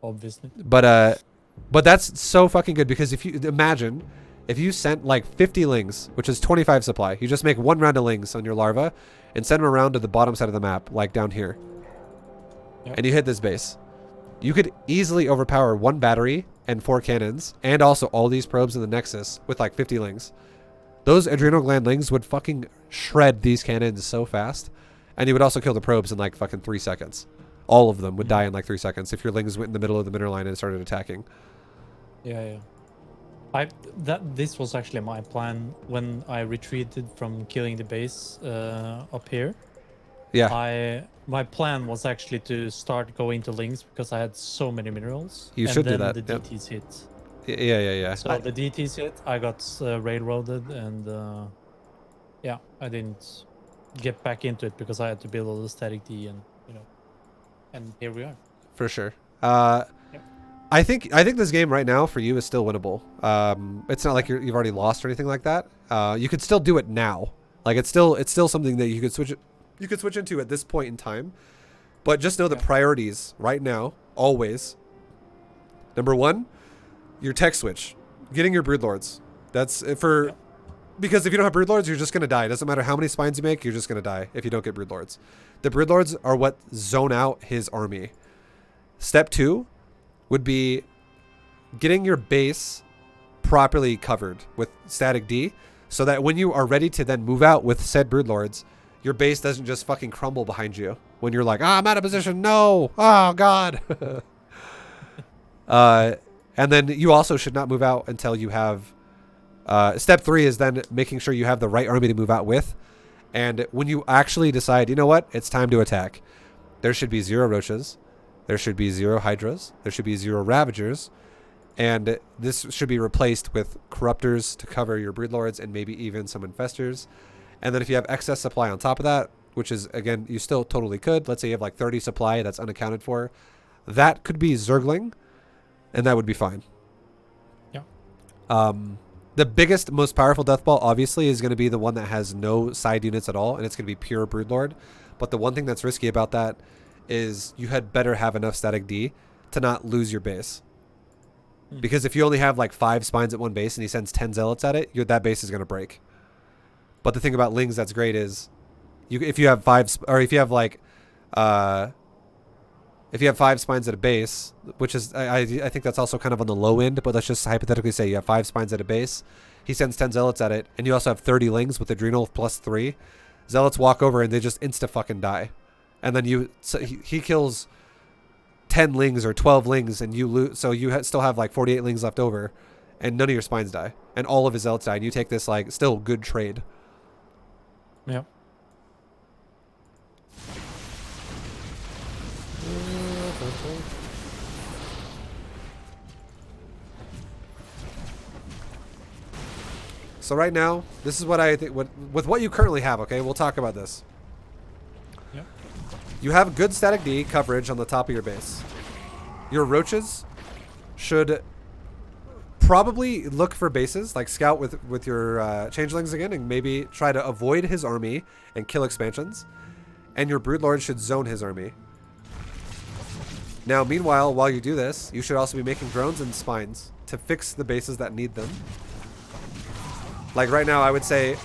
Obviously. But that's so fucking good, because if you imagine if you sent like 50 Lings, which is 25 supply, you just make 1 round of Lings on your larva and send them around to the bottom side of the map, like down here. And you hit this base. You could easily overpower 1 battery and 4 cannons, and also all these probes in the Nexus with like 50 Lings. Those Adrenal Gland Lings would fucking shred these cannons so fast. And you would also kill the probes in like fucking 3 seconds. All of them would die in like 3 seconds if your Lings went in the middle of the mineral line and started attacking. This was actually my plan when I retreated from killing the base up here. My plan was actually to start going to Lings, because I had so many minerals. You should do that. The DTs hit. Yeah. So the DTs hit, I got railroaded, and I didn't get back into it because I had to build all the static D, and here we are. For sure. I think this game right now for you is still winnable. It's not like you've already lost or anything like that. You could still do it now. Like it's still something that you could switch into at this point in time. But just know the priorities right now, always. Number 1, your tech switch, getting your Broodlords. That's for because if you don't have Broodlords, you're just gonna die. It doesn't matter how many spines you make, you're just gonna die if you don't get Broodlords. The Broodlords are what zone out his army. Step 2 would be getting your base properly covered with static D, so that when you are ready to then move out with said Broodlords, your base doesn't just fucking crumble behind you when you're like, I'm out of position. No. Oh, God. And then you also should not move out until you have... step 3 is then making sure you have the right army to move out with. And when you actually decide, you know what, it's time to attack, there should be 0 Roaches. There should be 0 Hydras. There should be 0 Ravagers. And this should be replaced with Corruptors to cover your Broodlords, and maybe even some Infestors. And then if you have excess supply on top of that, which is, again, you still totally could. Let's say you have like 30 supply that's unaccounted for. That could be Zergling, and that would be fine. Yeah. The biggest, most powerful death ball, obviously, is going to be the one that has no side units at all, and it's going to be pure Broodlord. But the one thing that's risky about that is you had better have enough static D to not lose your base. Because if you only have like 5 spines at one base and he sends 10 zealots at it, that base is going to break. But the thing about Lings that's great is, if you have 5, or if you have like, if you have 5 spines at a base, which is, I think that's also kind of on the low end, but let's just hypothetically say you have 5 spines at a base, he sends 10 zealots at it, and you also have 30 Lings with Adrenal plus 3. Zealots walk over and they just insta-fucking die. And then he kills 10 Lings or 12 Lings, and you lose, so you still have like 48 Lings left over, and none of your spines die. And all of his zealots die, and you take this like still good trade. Yep. So right now, this is what I think. With what you currently have, okay, we'll talk about this. Yep. You have good static D coverage on the top of your base. Your roaches should probably look for bases, like scout with your changelings again, and maybe try to avoid his army and kill expansions. And your broodlord should zone his army. Now, meanwhile, while you do this, you should also be making drones and spines to fix the bases that need them. Like right now, I would say,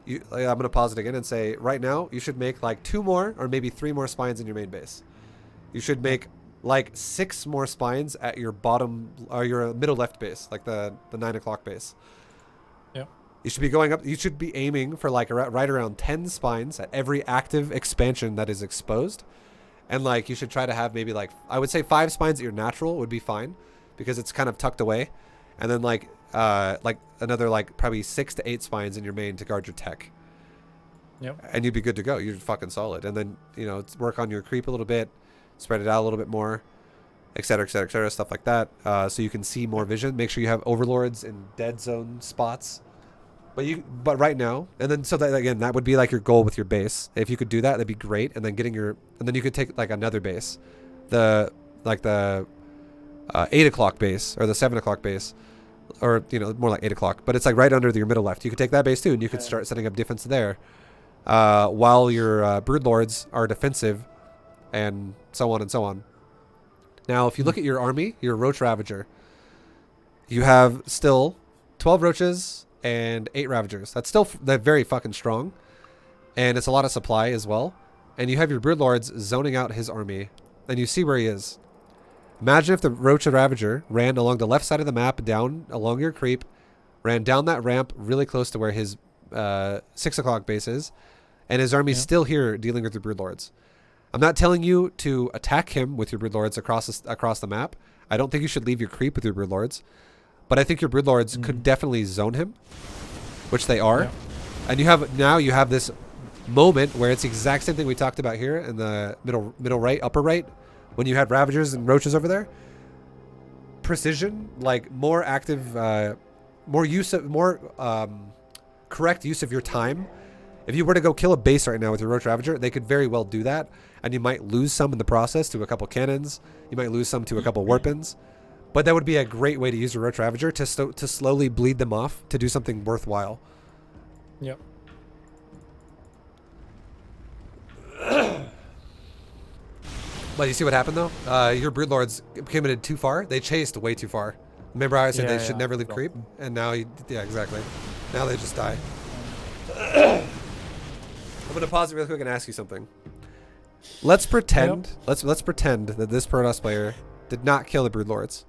I'm going to pause it again and say, right now, you should make like 2 more or maybe 3 more spines in your main base. You should make like 6 more spines at your bottom, or your middle left base, like the 9 o'clock base. Yep. You should be going up, you should be aiming for like right around 10 spines at every active expansion that is exposed. And like, you should try to have maybe like, I would say 5 spines at your natural would be fine, because it's kind of tucked away. And then like another like probably 6 to 8 spines in your main to guard your tech. Yep. And you'd be good to go. You're fucking solid. And then, work on your creep a little bit, spread it out a little bit more, et cetera, stuff like that. So you can see more vision. Make sure you have overlords in dead zone spots. But right now, and then so that again, that would be like your goal with your base. If you could do that, that'd be great. And then and then you could take like another base, the 8 o'clock base or the 7 o'clock base, or more like 8 o'clock. But it's like right under your middle left. You could take that base too, and you could start setting up defense there, while your broodlords are defensive, and so on and so on. Now, if you look at your army, your roach ravager, you have still 12 roaches and 8 ravagers. That's still very fucking strong, and it's a lot of supply as well. And you have your broodlords zoning out his army, and you see where he is. Imagine if the roach ravager ran along the left side of the map, down along your creep, ran down that ramp really close to where his 6 o'clock base is, and his army's still here dealing with your broodlords. I'm not telling you to attack him with your broodlords across the map. I don't think you should leave your creep with your broodlords. But I think your broodlords could definitely zone him, which they are. Yeah. And you have this moment where it's the exact same thing we talked about here in the middle right, upper right, when you had ravagers and roaches over there. Precision, like more active, more correct use of your time. If you were to go kill a base right now with your roach ravager, they could very well do that, and you might lose some in the process to a couple cannons. You might lose some to a couple warpins. But that would be a great way to use your roach ravager to slowly bleed them off to do something worthwhile. Yep. But you see what happened though? Your broodlords committed too far. They chased way too far. Remember how I said they should never leave creep? And now, exactly. Now they just die. I'm gonna pause it real quick and ask you something. Let's pretend. Let's pretend that this Protoss player did not kill the broodlords.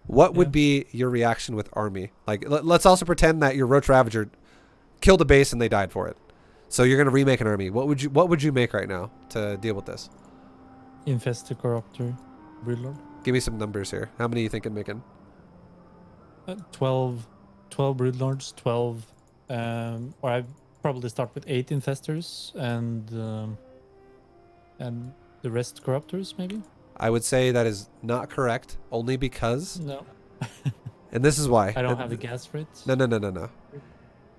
What would be your reaction with army? Like, let's also pretend that your roach ravager killed a base and they died for it. So you're gonna remake an army. What would you make right now to deal with this? Infest the corruptor, broodlord. Give me some numbers here. How many are you thinking making? 12 broodlords, 12. Or I'd probably start with 8 infestors and the rest corruptors, maybe. I would say that is not correct, only because. No. And this is why. I don't have the gas for it. No.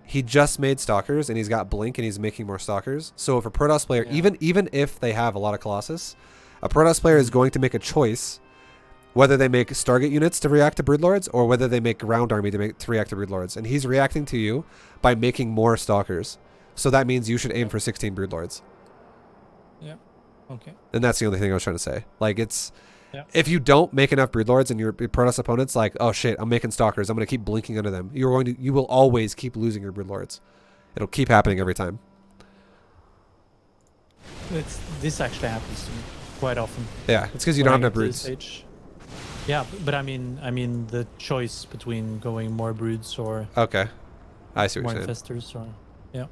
He just made stalkers, and he's got blink, and he's making more stalkers. So if a Protoss player, even if they have a lot of Colossus, a Protoss player is going to make a choice whether they make Stargate units to react to Broodlords or whether they make Ground Army to react to Broodlords. And he's reacting to you by making more Stalkers. So that means you should aim for 16 Broodlords. Yeah. Okay. And that's the only thing I was trying to say. Like, it's... Yeah. If you don't make enough Broodlords and your Protoss opponent's like, oh shit, I'm making Stalkers, I'm going to keep blinking under them, you will always keep losing your Broodlords. It'll keep happening every time. This actually happens to me quite often. Yeah, it's because you don't have enough broods. Yeah, but I mean the choice between going more broods or Okay, I see what more you're saying. infestors or yeah.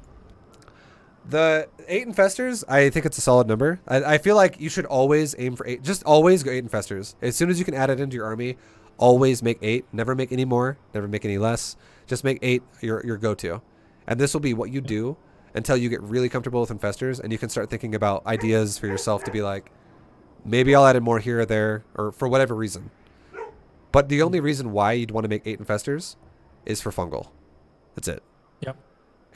The 8 infestors, I think it's a solid number. I feel like you should always aim for 8. Just always go 8 infestors. As soon as you can add it into your army, always make 8. Never make any more. Never make any less. Just make 8 your go-to. And this will be what you do until you get really comfortable with infestors and you can start thinking about ideas for yourself to be like, maybe I'll add in more here or there or for whatever reason. But the only reason why you'd want to make 8 infestors is for fungal. That's it. Yep.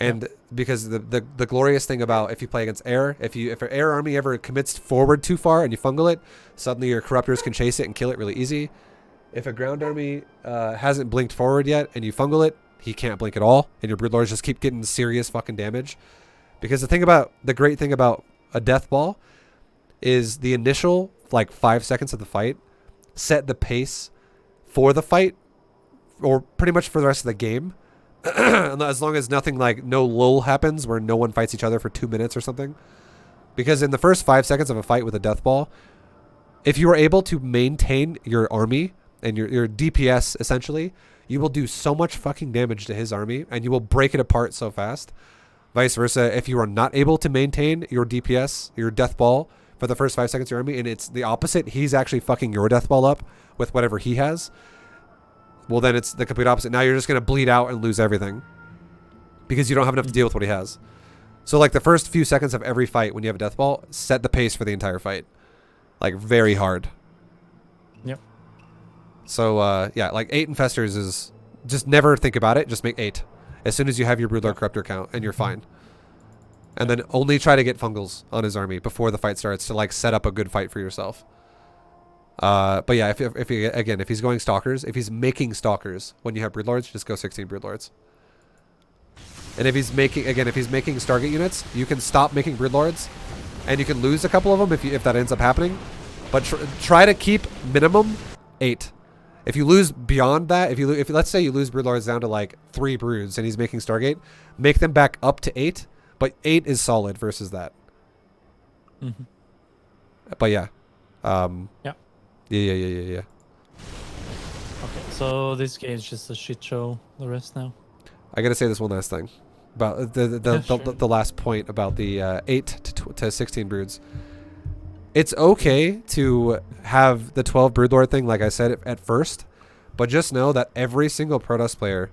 And because the glorious thing about if you play against air, if an air army ever commits forward too far and you fungal it, suddenly your corruptors can chase it and kill it really easy. If a ground army hasn't blinked forward yet and you fungal it, he can't blink at all, and your Broodlords just keep getting serious fucking damage. Because the great thing about a death ball is the initial like 5 seconds of the fight set the pace for the fight, or pretty much for the rest of the game. As long as nothing like no lull happens where no one fights each other for 2 minutes or something. Because in the first 5 seconds of a fight with a death ball, if you are able to maintain your army and your DPS essentially, you will do so much fucking damage to his army and you will break it apart so fast. Vice versa, if you are not able to maintain your DPS, your death ball for the first 5 seconds of your army, and it's the opposite, he's actually fucking your death ball up with whatever he has, well, then it's the complete opposite. Now you're just going to bleed out and lose everything because you don't have enough to deal with what he has. So, like, the first few seconds of every fight when you have a death ball, set the pace for the entire fight. Like, very hard. Yep. So, yeah, like, 8 infestors is... Just never think about it. Just make 8. As soon as you have your Broodlord Corruptor count, and you're fine. And then only try to get fungals on his army before the fight starts to, like, set up a good fight for yourself. But yeah, if he's going Stalkers, if he's making Stalkers when you have Broodlords, just go 16 Broodlords. And if he's making Stargate units, you can stop making Broodlords, and you can lose a couple of them if that ends up happening. But try to keep minimum 8. If you lose beyond that, if let's say you lose Broodlords down to like 3 broods and he's making Stargate, make them back up to 8. But 8 is solid versus that. Mm-hmm. But yeah. Yeah. Yeah. Okay, so this game is just a shit show. The rest now. I gotta say this one last thing about the last point about the 8 to 16 broods. It's okay to have the 12 Broodlord thing, like I said at first, but just know that every single Protoss player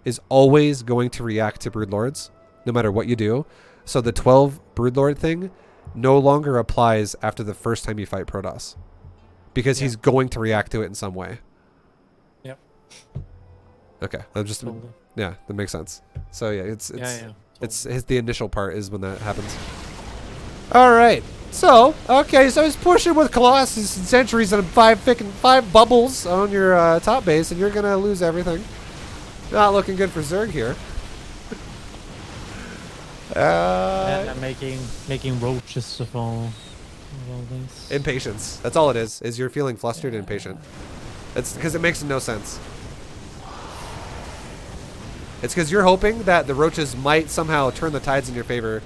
is always going to react to Broodlords, no matter what you do. So the 12 Broodlord thing no longer applies after the first time you fight Protoss. Because he's going to react to it in some way. Yep. Okay. Totally. Yeah, that makes sense. So yeah, Totally. it's the initial part is when that happens. All right. So he's pushing with Colossus and Sentries and 5 bubbles on your top base, and you're gonna lose everything. Not looking good for Zerg here. And I'm making roaches of all this. Impatience. That's all it is you're feeling flustered and impatient. It's because it makes no sense. It's because you're hoping that the roaches might somehow turn the tides in your favor,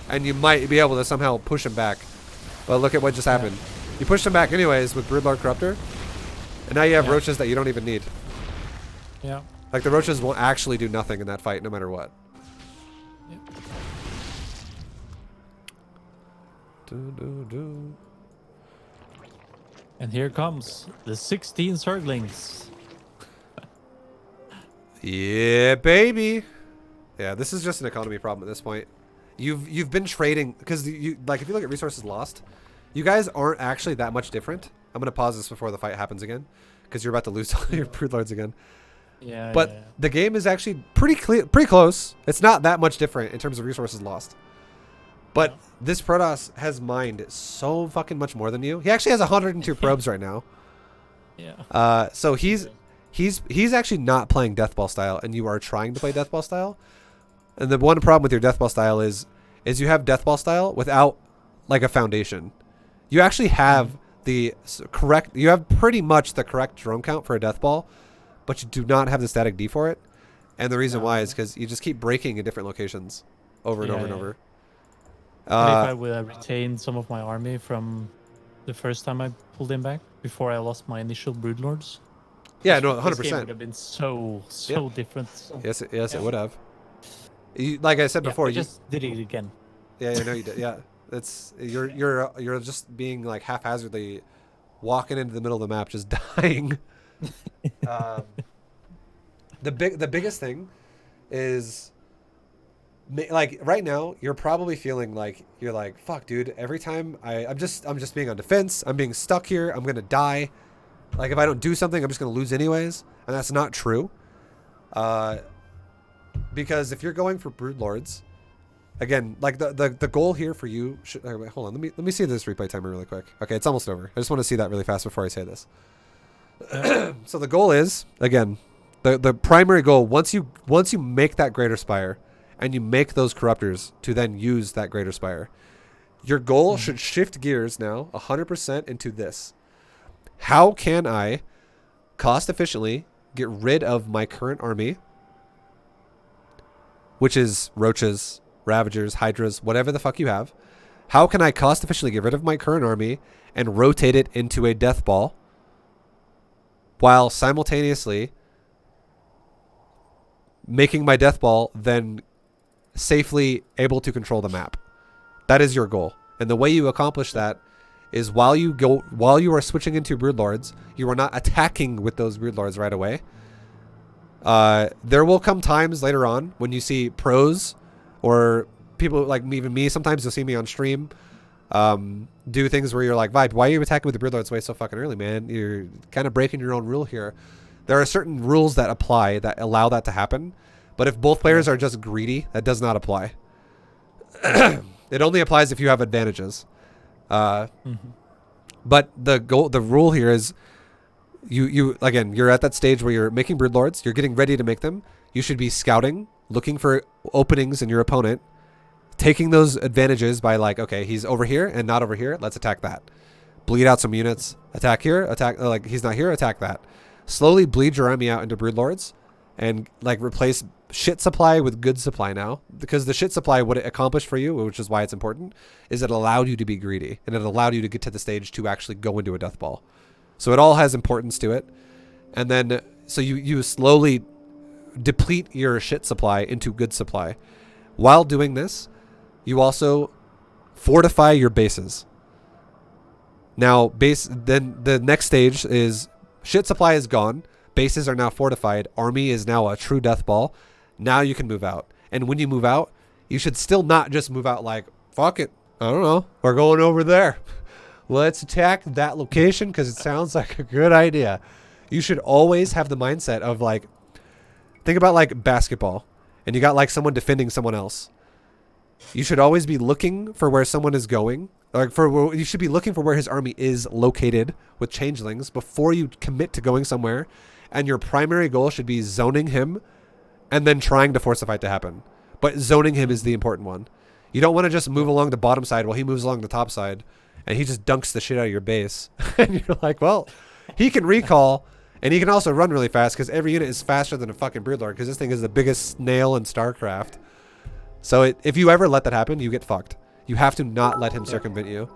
and you might be able to somehow push them back. But look at what just happened. You pushed them back anyways with Broodlord Corruptor, and now you have roaches that you don't even need. Yeah. Like, the roaches won't actually do nothing in that fight no matter what. Yep. And here comes the 16 Zerglings. Yeah, baby. Yeah, this is just an economy problem at this point. You've been trading because if you look at resources lost, you guys aren't actually that much different. I'm gonna pause this before the fight happens again, because you're about to lose all your Broodlords again. Yeah. But the game is actually pretty close. It's not that much different in terms of resources lost. But this Protoss has mined so fucking much more than you. He actually has 102 probes right now. Yeah. So he's actually not playing Deathball style, and you are trying to play Deathball style. And the one problem with your Deathball style is you have Deathball style without like a foundation. You actually have you have pretty much the correct drone count for a Deathball, but you do not have the static D for it. And the reason why is because you just keep breaking in different locations over and over and over. And if I would have retained some of my army from the first time I pulled him back, before I lost my initial Broodlords. Yeah, no, 100%. This game would have been so different. Yes, it would have. Like I said before, I just did it again. Yeah, I know you did. Yeah, it's you're just being like haphazardly walking into the middle of the map, just dying. The biggest thing is like right now you're probably feeling like you're like, fuck, dude. Every time I'm just being on defense. I'm being stuck here. I'm gonna die. Like if I don't do something, I'm just gonna lose anyways, and that's not true. Because if you're going for Broodlords, again, like the goal here for you should, wait, hold on, let me see this replay timer really quick. Okay, it's almost over. I just want to see that really fast before I say this. So the goal is, again, the primary goal, once you make that Greater Spire and you make those Corruptors to then use that Greater Spire, your goal should shift gears now 100% into this. How can I cost efficiently get rid of my current army, which is roaches, ravagers, hydras, whatever the fuck you have? How can I cost efficiently get rid of my current army and rotate it into a death ball while simultaneously making my death ball then safely able to control the map? That is your goal. And the way you accomplish that is while you are switching into Broodlords, you are not attacking with those Broodlords right away. There will come times later on when you see pros or people like even me. Sometimes you'll see me on stream do things where you're like, ViBE, why are you attacking with the Broodlords way so fucking early, man? You're kind of breaking your own rule here. There are certain rules that apply that allow that to happen. But if both players are just greedy, that does not apply. It only applies if you have advantages. But the rule here is you again, you're at that stage where you're making Broodlords, you're getting ready to make them. You should be scouting, looking for openings in your opponent, taking those advantages by like, okay, he's over here and not over here, let's attack that. Bleed out some units, attack here, attack, like he's not here, attack that. Slowly bleed your army out into Broodlords and like replace shit supply with good supply now, because the shit supply, what it accomplished for you, which is why it's important, is it allowed you to be greedy and it allowed you to get to the stage to actually go into a death ball. So it all has importance to it. And then so you slowly deplete your shit supply into good supply. While doing this, you also fortify your bases. Now then the next stage is shit supply is gone, bases are now fortified, army is now a true death ball. Now you can move out. And when you move out, you should still not just move out like, fuck it, I don't know, we're going over there. Let's attack that location because it sounds like a good idea. You should always have the mindset of like, think about like basketball and you got like someone defending someone else. You should always be looking for where someone is going. Like you should be looking for where his army is located with changelings before you commit to going somewhere. And your primary goal should be zoning him and then trying to force a fight to happen. But zoning him is the important one. You don't want to just move along the bottom side while he moves along the top side and he just dunks the shit out of your base. And you're like, well, he can recall and he can also run really fast because every unit is faster than a fucking Broodlord because this thing is the biggest snail in StarCraft. So if you ever let that happen, you get fucked. You have to not let him circumvent you.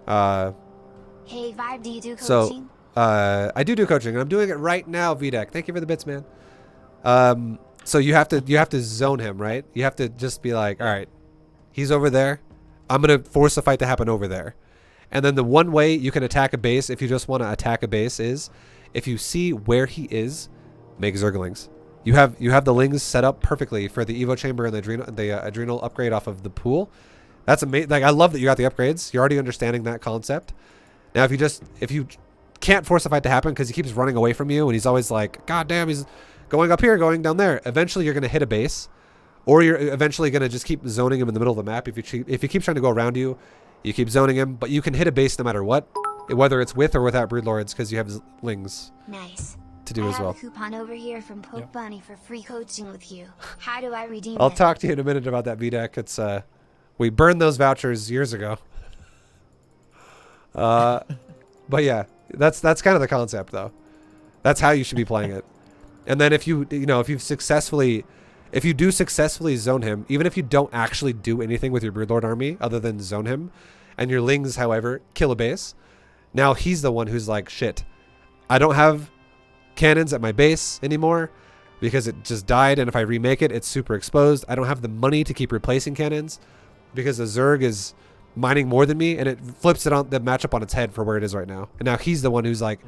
Hey, ViBE, do you do coaching? I do coaching, and I'm doing it right now, VDEC. Thank you for the bits, man. So you have to zone him, right? You have to just be like, all right, he's over there. I'm gonna force a fight to happen over there. And then the one way you can attack a base, if you just want to attack a base, is if you see where he is, make Zerglings. You have the lings set up perfectly for the Evo Chamber and the adrenal upgrade off of the pool. That's amazing. Like I love that you got the upgrades. You're already understanding that concept. Now, if you can't force a fight to happen because he keeps running away from you and he's always like, God damn, he's going up here, going down there. Eventually, you're gonna hit a base, or you're eventually gonna just keep zoning him in the middle of the map. If he keeps trying to go around you, you keep zoning him. But you can hit a base no matter what. whether it's with or without Broodlords, because you have Lings Nice. to do as I well. have a coupon over here from Poke Bunny for free coaching with you. How do I redeem I'll it? talk to you in a minute about that VDEC. It's we burned those vouchers years ago. But yeah, that's kind of the concept though. That's how you should be playing it. And then if you do successfully zone him, even if you don't actually do anything with your Broodlord army other than zone him, and your Lings, however, kill a base, now he's the one who's like, shit, I don't have cannons at my base anymore because it just died, and if I remake it, it's super exposed. I don't have the money to keep replacing cannons because the Zerg is mining more than me, and it flips it on the matchup on its head for where it is right now. And now he's the one who's like,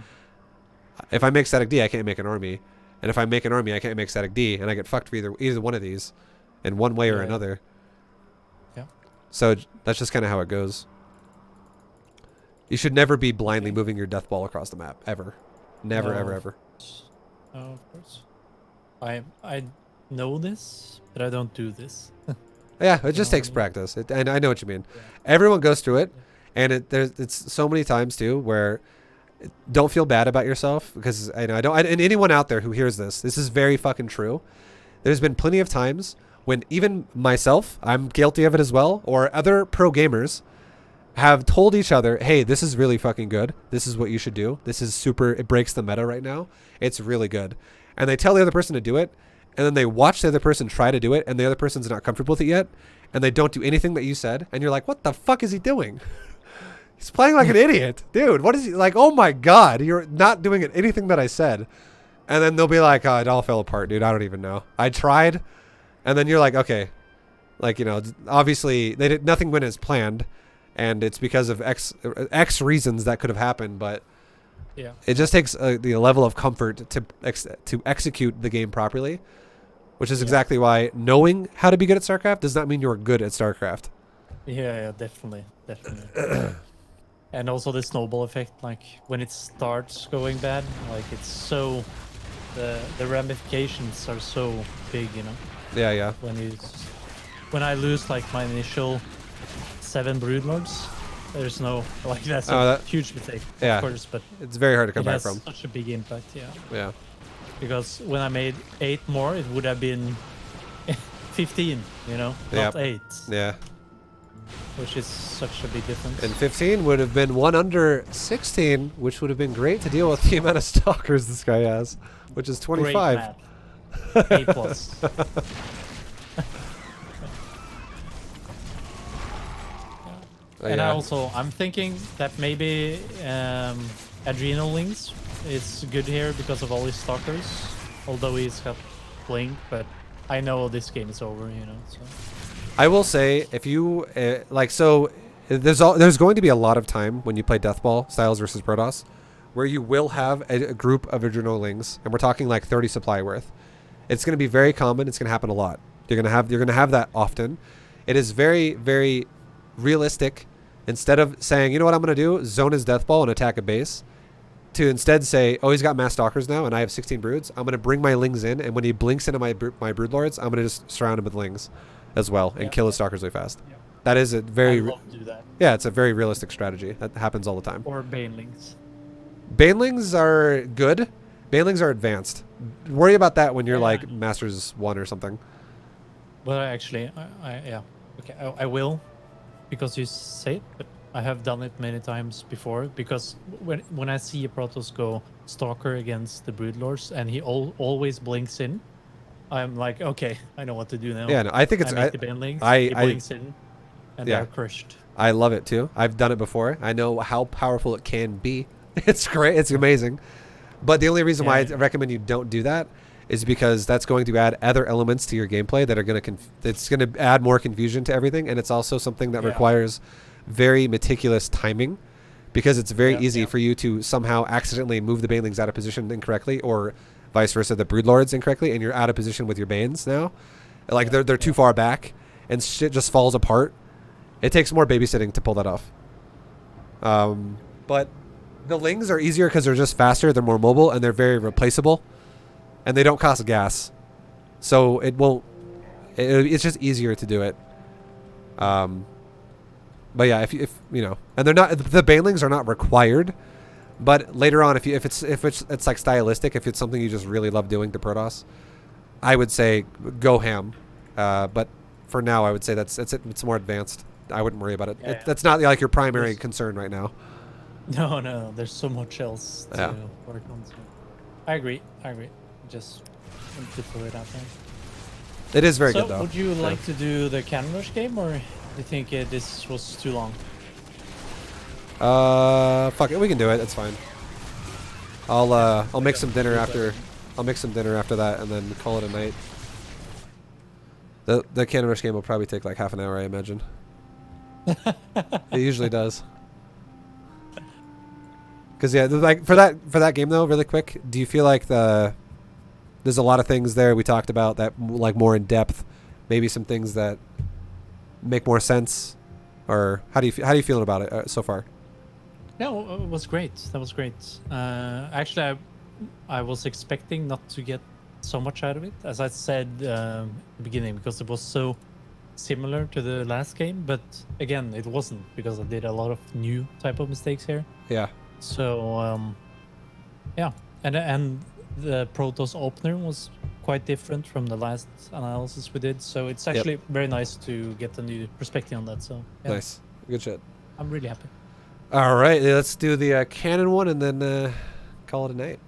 if I make static D, I can't make an army. And if I make an army, I can't make static D, and I get fucked for either one of these in one way or another. Yeah. So that's just kind of how it goes. You should never be blindly moving your death ball across the map, ever. Never, No. ever. Oh, of course. I know this, but I don't do this. Yeah, it just know what takes I mean? practice. And I know what you mean. Yeah. Everyone goes through it, and it's so many times too where don't feel bad about yourself, because and anyone out there who hears this is very fucking true. There's been plenty of times when even myself, I'm guilty of it as well, or other pro gamers have told each other, hey, this is really fucking good. This is what you should do. This is super, it breaks the meta right now. It's really good. And they tell the other person to do it, and then they watch the other person try to do it, and the other person's not comfortable with it yet, and they don't do anything that you said, and you're like, what the fuck is he doing? He's playing like an idiot. Dude, what is he, like, oh my god, you're not doing anything that I said. And then they'll be like, oh, it all fell apart, dude. I don't even know. I tried. And then you're like, okay. Like, obviously, nothing went as planned, and it's because of X reasons that could have happened, but Yeah. it just takes the level of comfort to execute the game properly, which is exactly why knowing how to be good at StarCraft does not mean you're good at StarCraft. Yeah, definitely. And also the snowball effect, like when it starts going bad, like it's so, the ramifications are so big, Yeah. When I lose like my initial 7 Broodlords, there's no, like that's a huge mistake, yeah. of course, but It's very hard to come it back has from. such a big impact, yeah. Yeah. Because when I made 8 more, it would have been 15, not Yep. 8, Yeah. which is such a big difference. And 15 would have been 1 under 16, which would have been great to deal with the amount of stalkers this guy has, which is 25. Great math. A plus. And I'm thinking that maybe Adrenal Links is good here because of all his stalkers, although he's got Blink, but I know this game is over, so. I will say, if you there's going to be a lot of time when you play Deathball Styles versus Protoss, where you will have a group of Adrenalings, and we're talking like 30 supply worth. It's going to be very common. It's going to happen a lot. You're going to have that often. It is very, very realistic. Instead of saying, you know what I'm going to do, zone his Deathball and attack a base, to instead say, oh, he's got mass stalkers now, and I have 16 broods. I'm going to bring my Lings in, and when he blinks into my Broodlords, I'm going to just surround him with Lings as well and kill his stalkers really fast. Yeah. That is a very I love to do that. yeah, it's a very realistic strategy that happens all the time. Or Banelings. Banelings are good. Banelings are advanced. Worry about that when you're like Masters 1 or something. Well, actually, I will, because you say it, but I have done it many times before, because when I see a Protoss go Stalker against the Broodlords and he always blinks in, I'm like, okay, I know what to do now. Yeah, no, I think it's I make the Banelings, he blinks in, and yeah. they're crushed. I love it too. I've done it before. I know how powerful it can be. It's great. It's amazing. But the only reason why I recommend you don't do that is because that's going to add other elements to your gameplay that are going to it's going to add more confusion to everything, and it's also something that requires very meticulous timing, because it's very easy for you to somehow accidentally move the Banelings out of position incorrectly, or vice versa, the Broodlords incorrectly, and you're out of position with your Banes now. Like they're too far back, and shit just falls apart. It takes more babysitting to pull that off. But the Lings are easier because they're just faster, they're more mobile, and they're very replaceable, and they don't cost gas, so it won't. It's just easier to do it. But yeah, if you know, and they're not, the banelings are not required. But later on, if it's like stylistic, if it's something you just really love doing to Protoss, I would say go ham. But for now, I would say it's more advanced. I wouldn't worry about it. Yeah, yeah. That's not like your primary concern right now. No, there's so much else to Yeah. work on. So. I agree. Just want to put it out there. It is very So, good though. would you like to do the cannon rush game, or do you think this was too long? Fuck it, we can do it. It's fine. I'll make some dinner after. I'll make some dinner after that, and then call it a night. The cannon rush game will probably take like half an hour, I imagine. It usually does. Cause yeah, like for that game though, really quick, do you feel like there's a lot of things there we talked about that like more in depth, maybe some things that make more sense, or how do you feeling about it so far? No, it was great. That was great. Actually, I was expecting not to get so much out of it, as I said in the beginning, because it was so similar to the last game. But again, it wasn't, because I did a lot of new type of mistakes here. Yeah. So yeah, and the Protoss opener was quite different from the last analysis we did. So it's actually very nice to get a new perspective on that. So yeah, Nice, good shit. I'm really happy. All right, let's do the cannon one and then call it a night.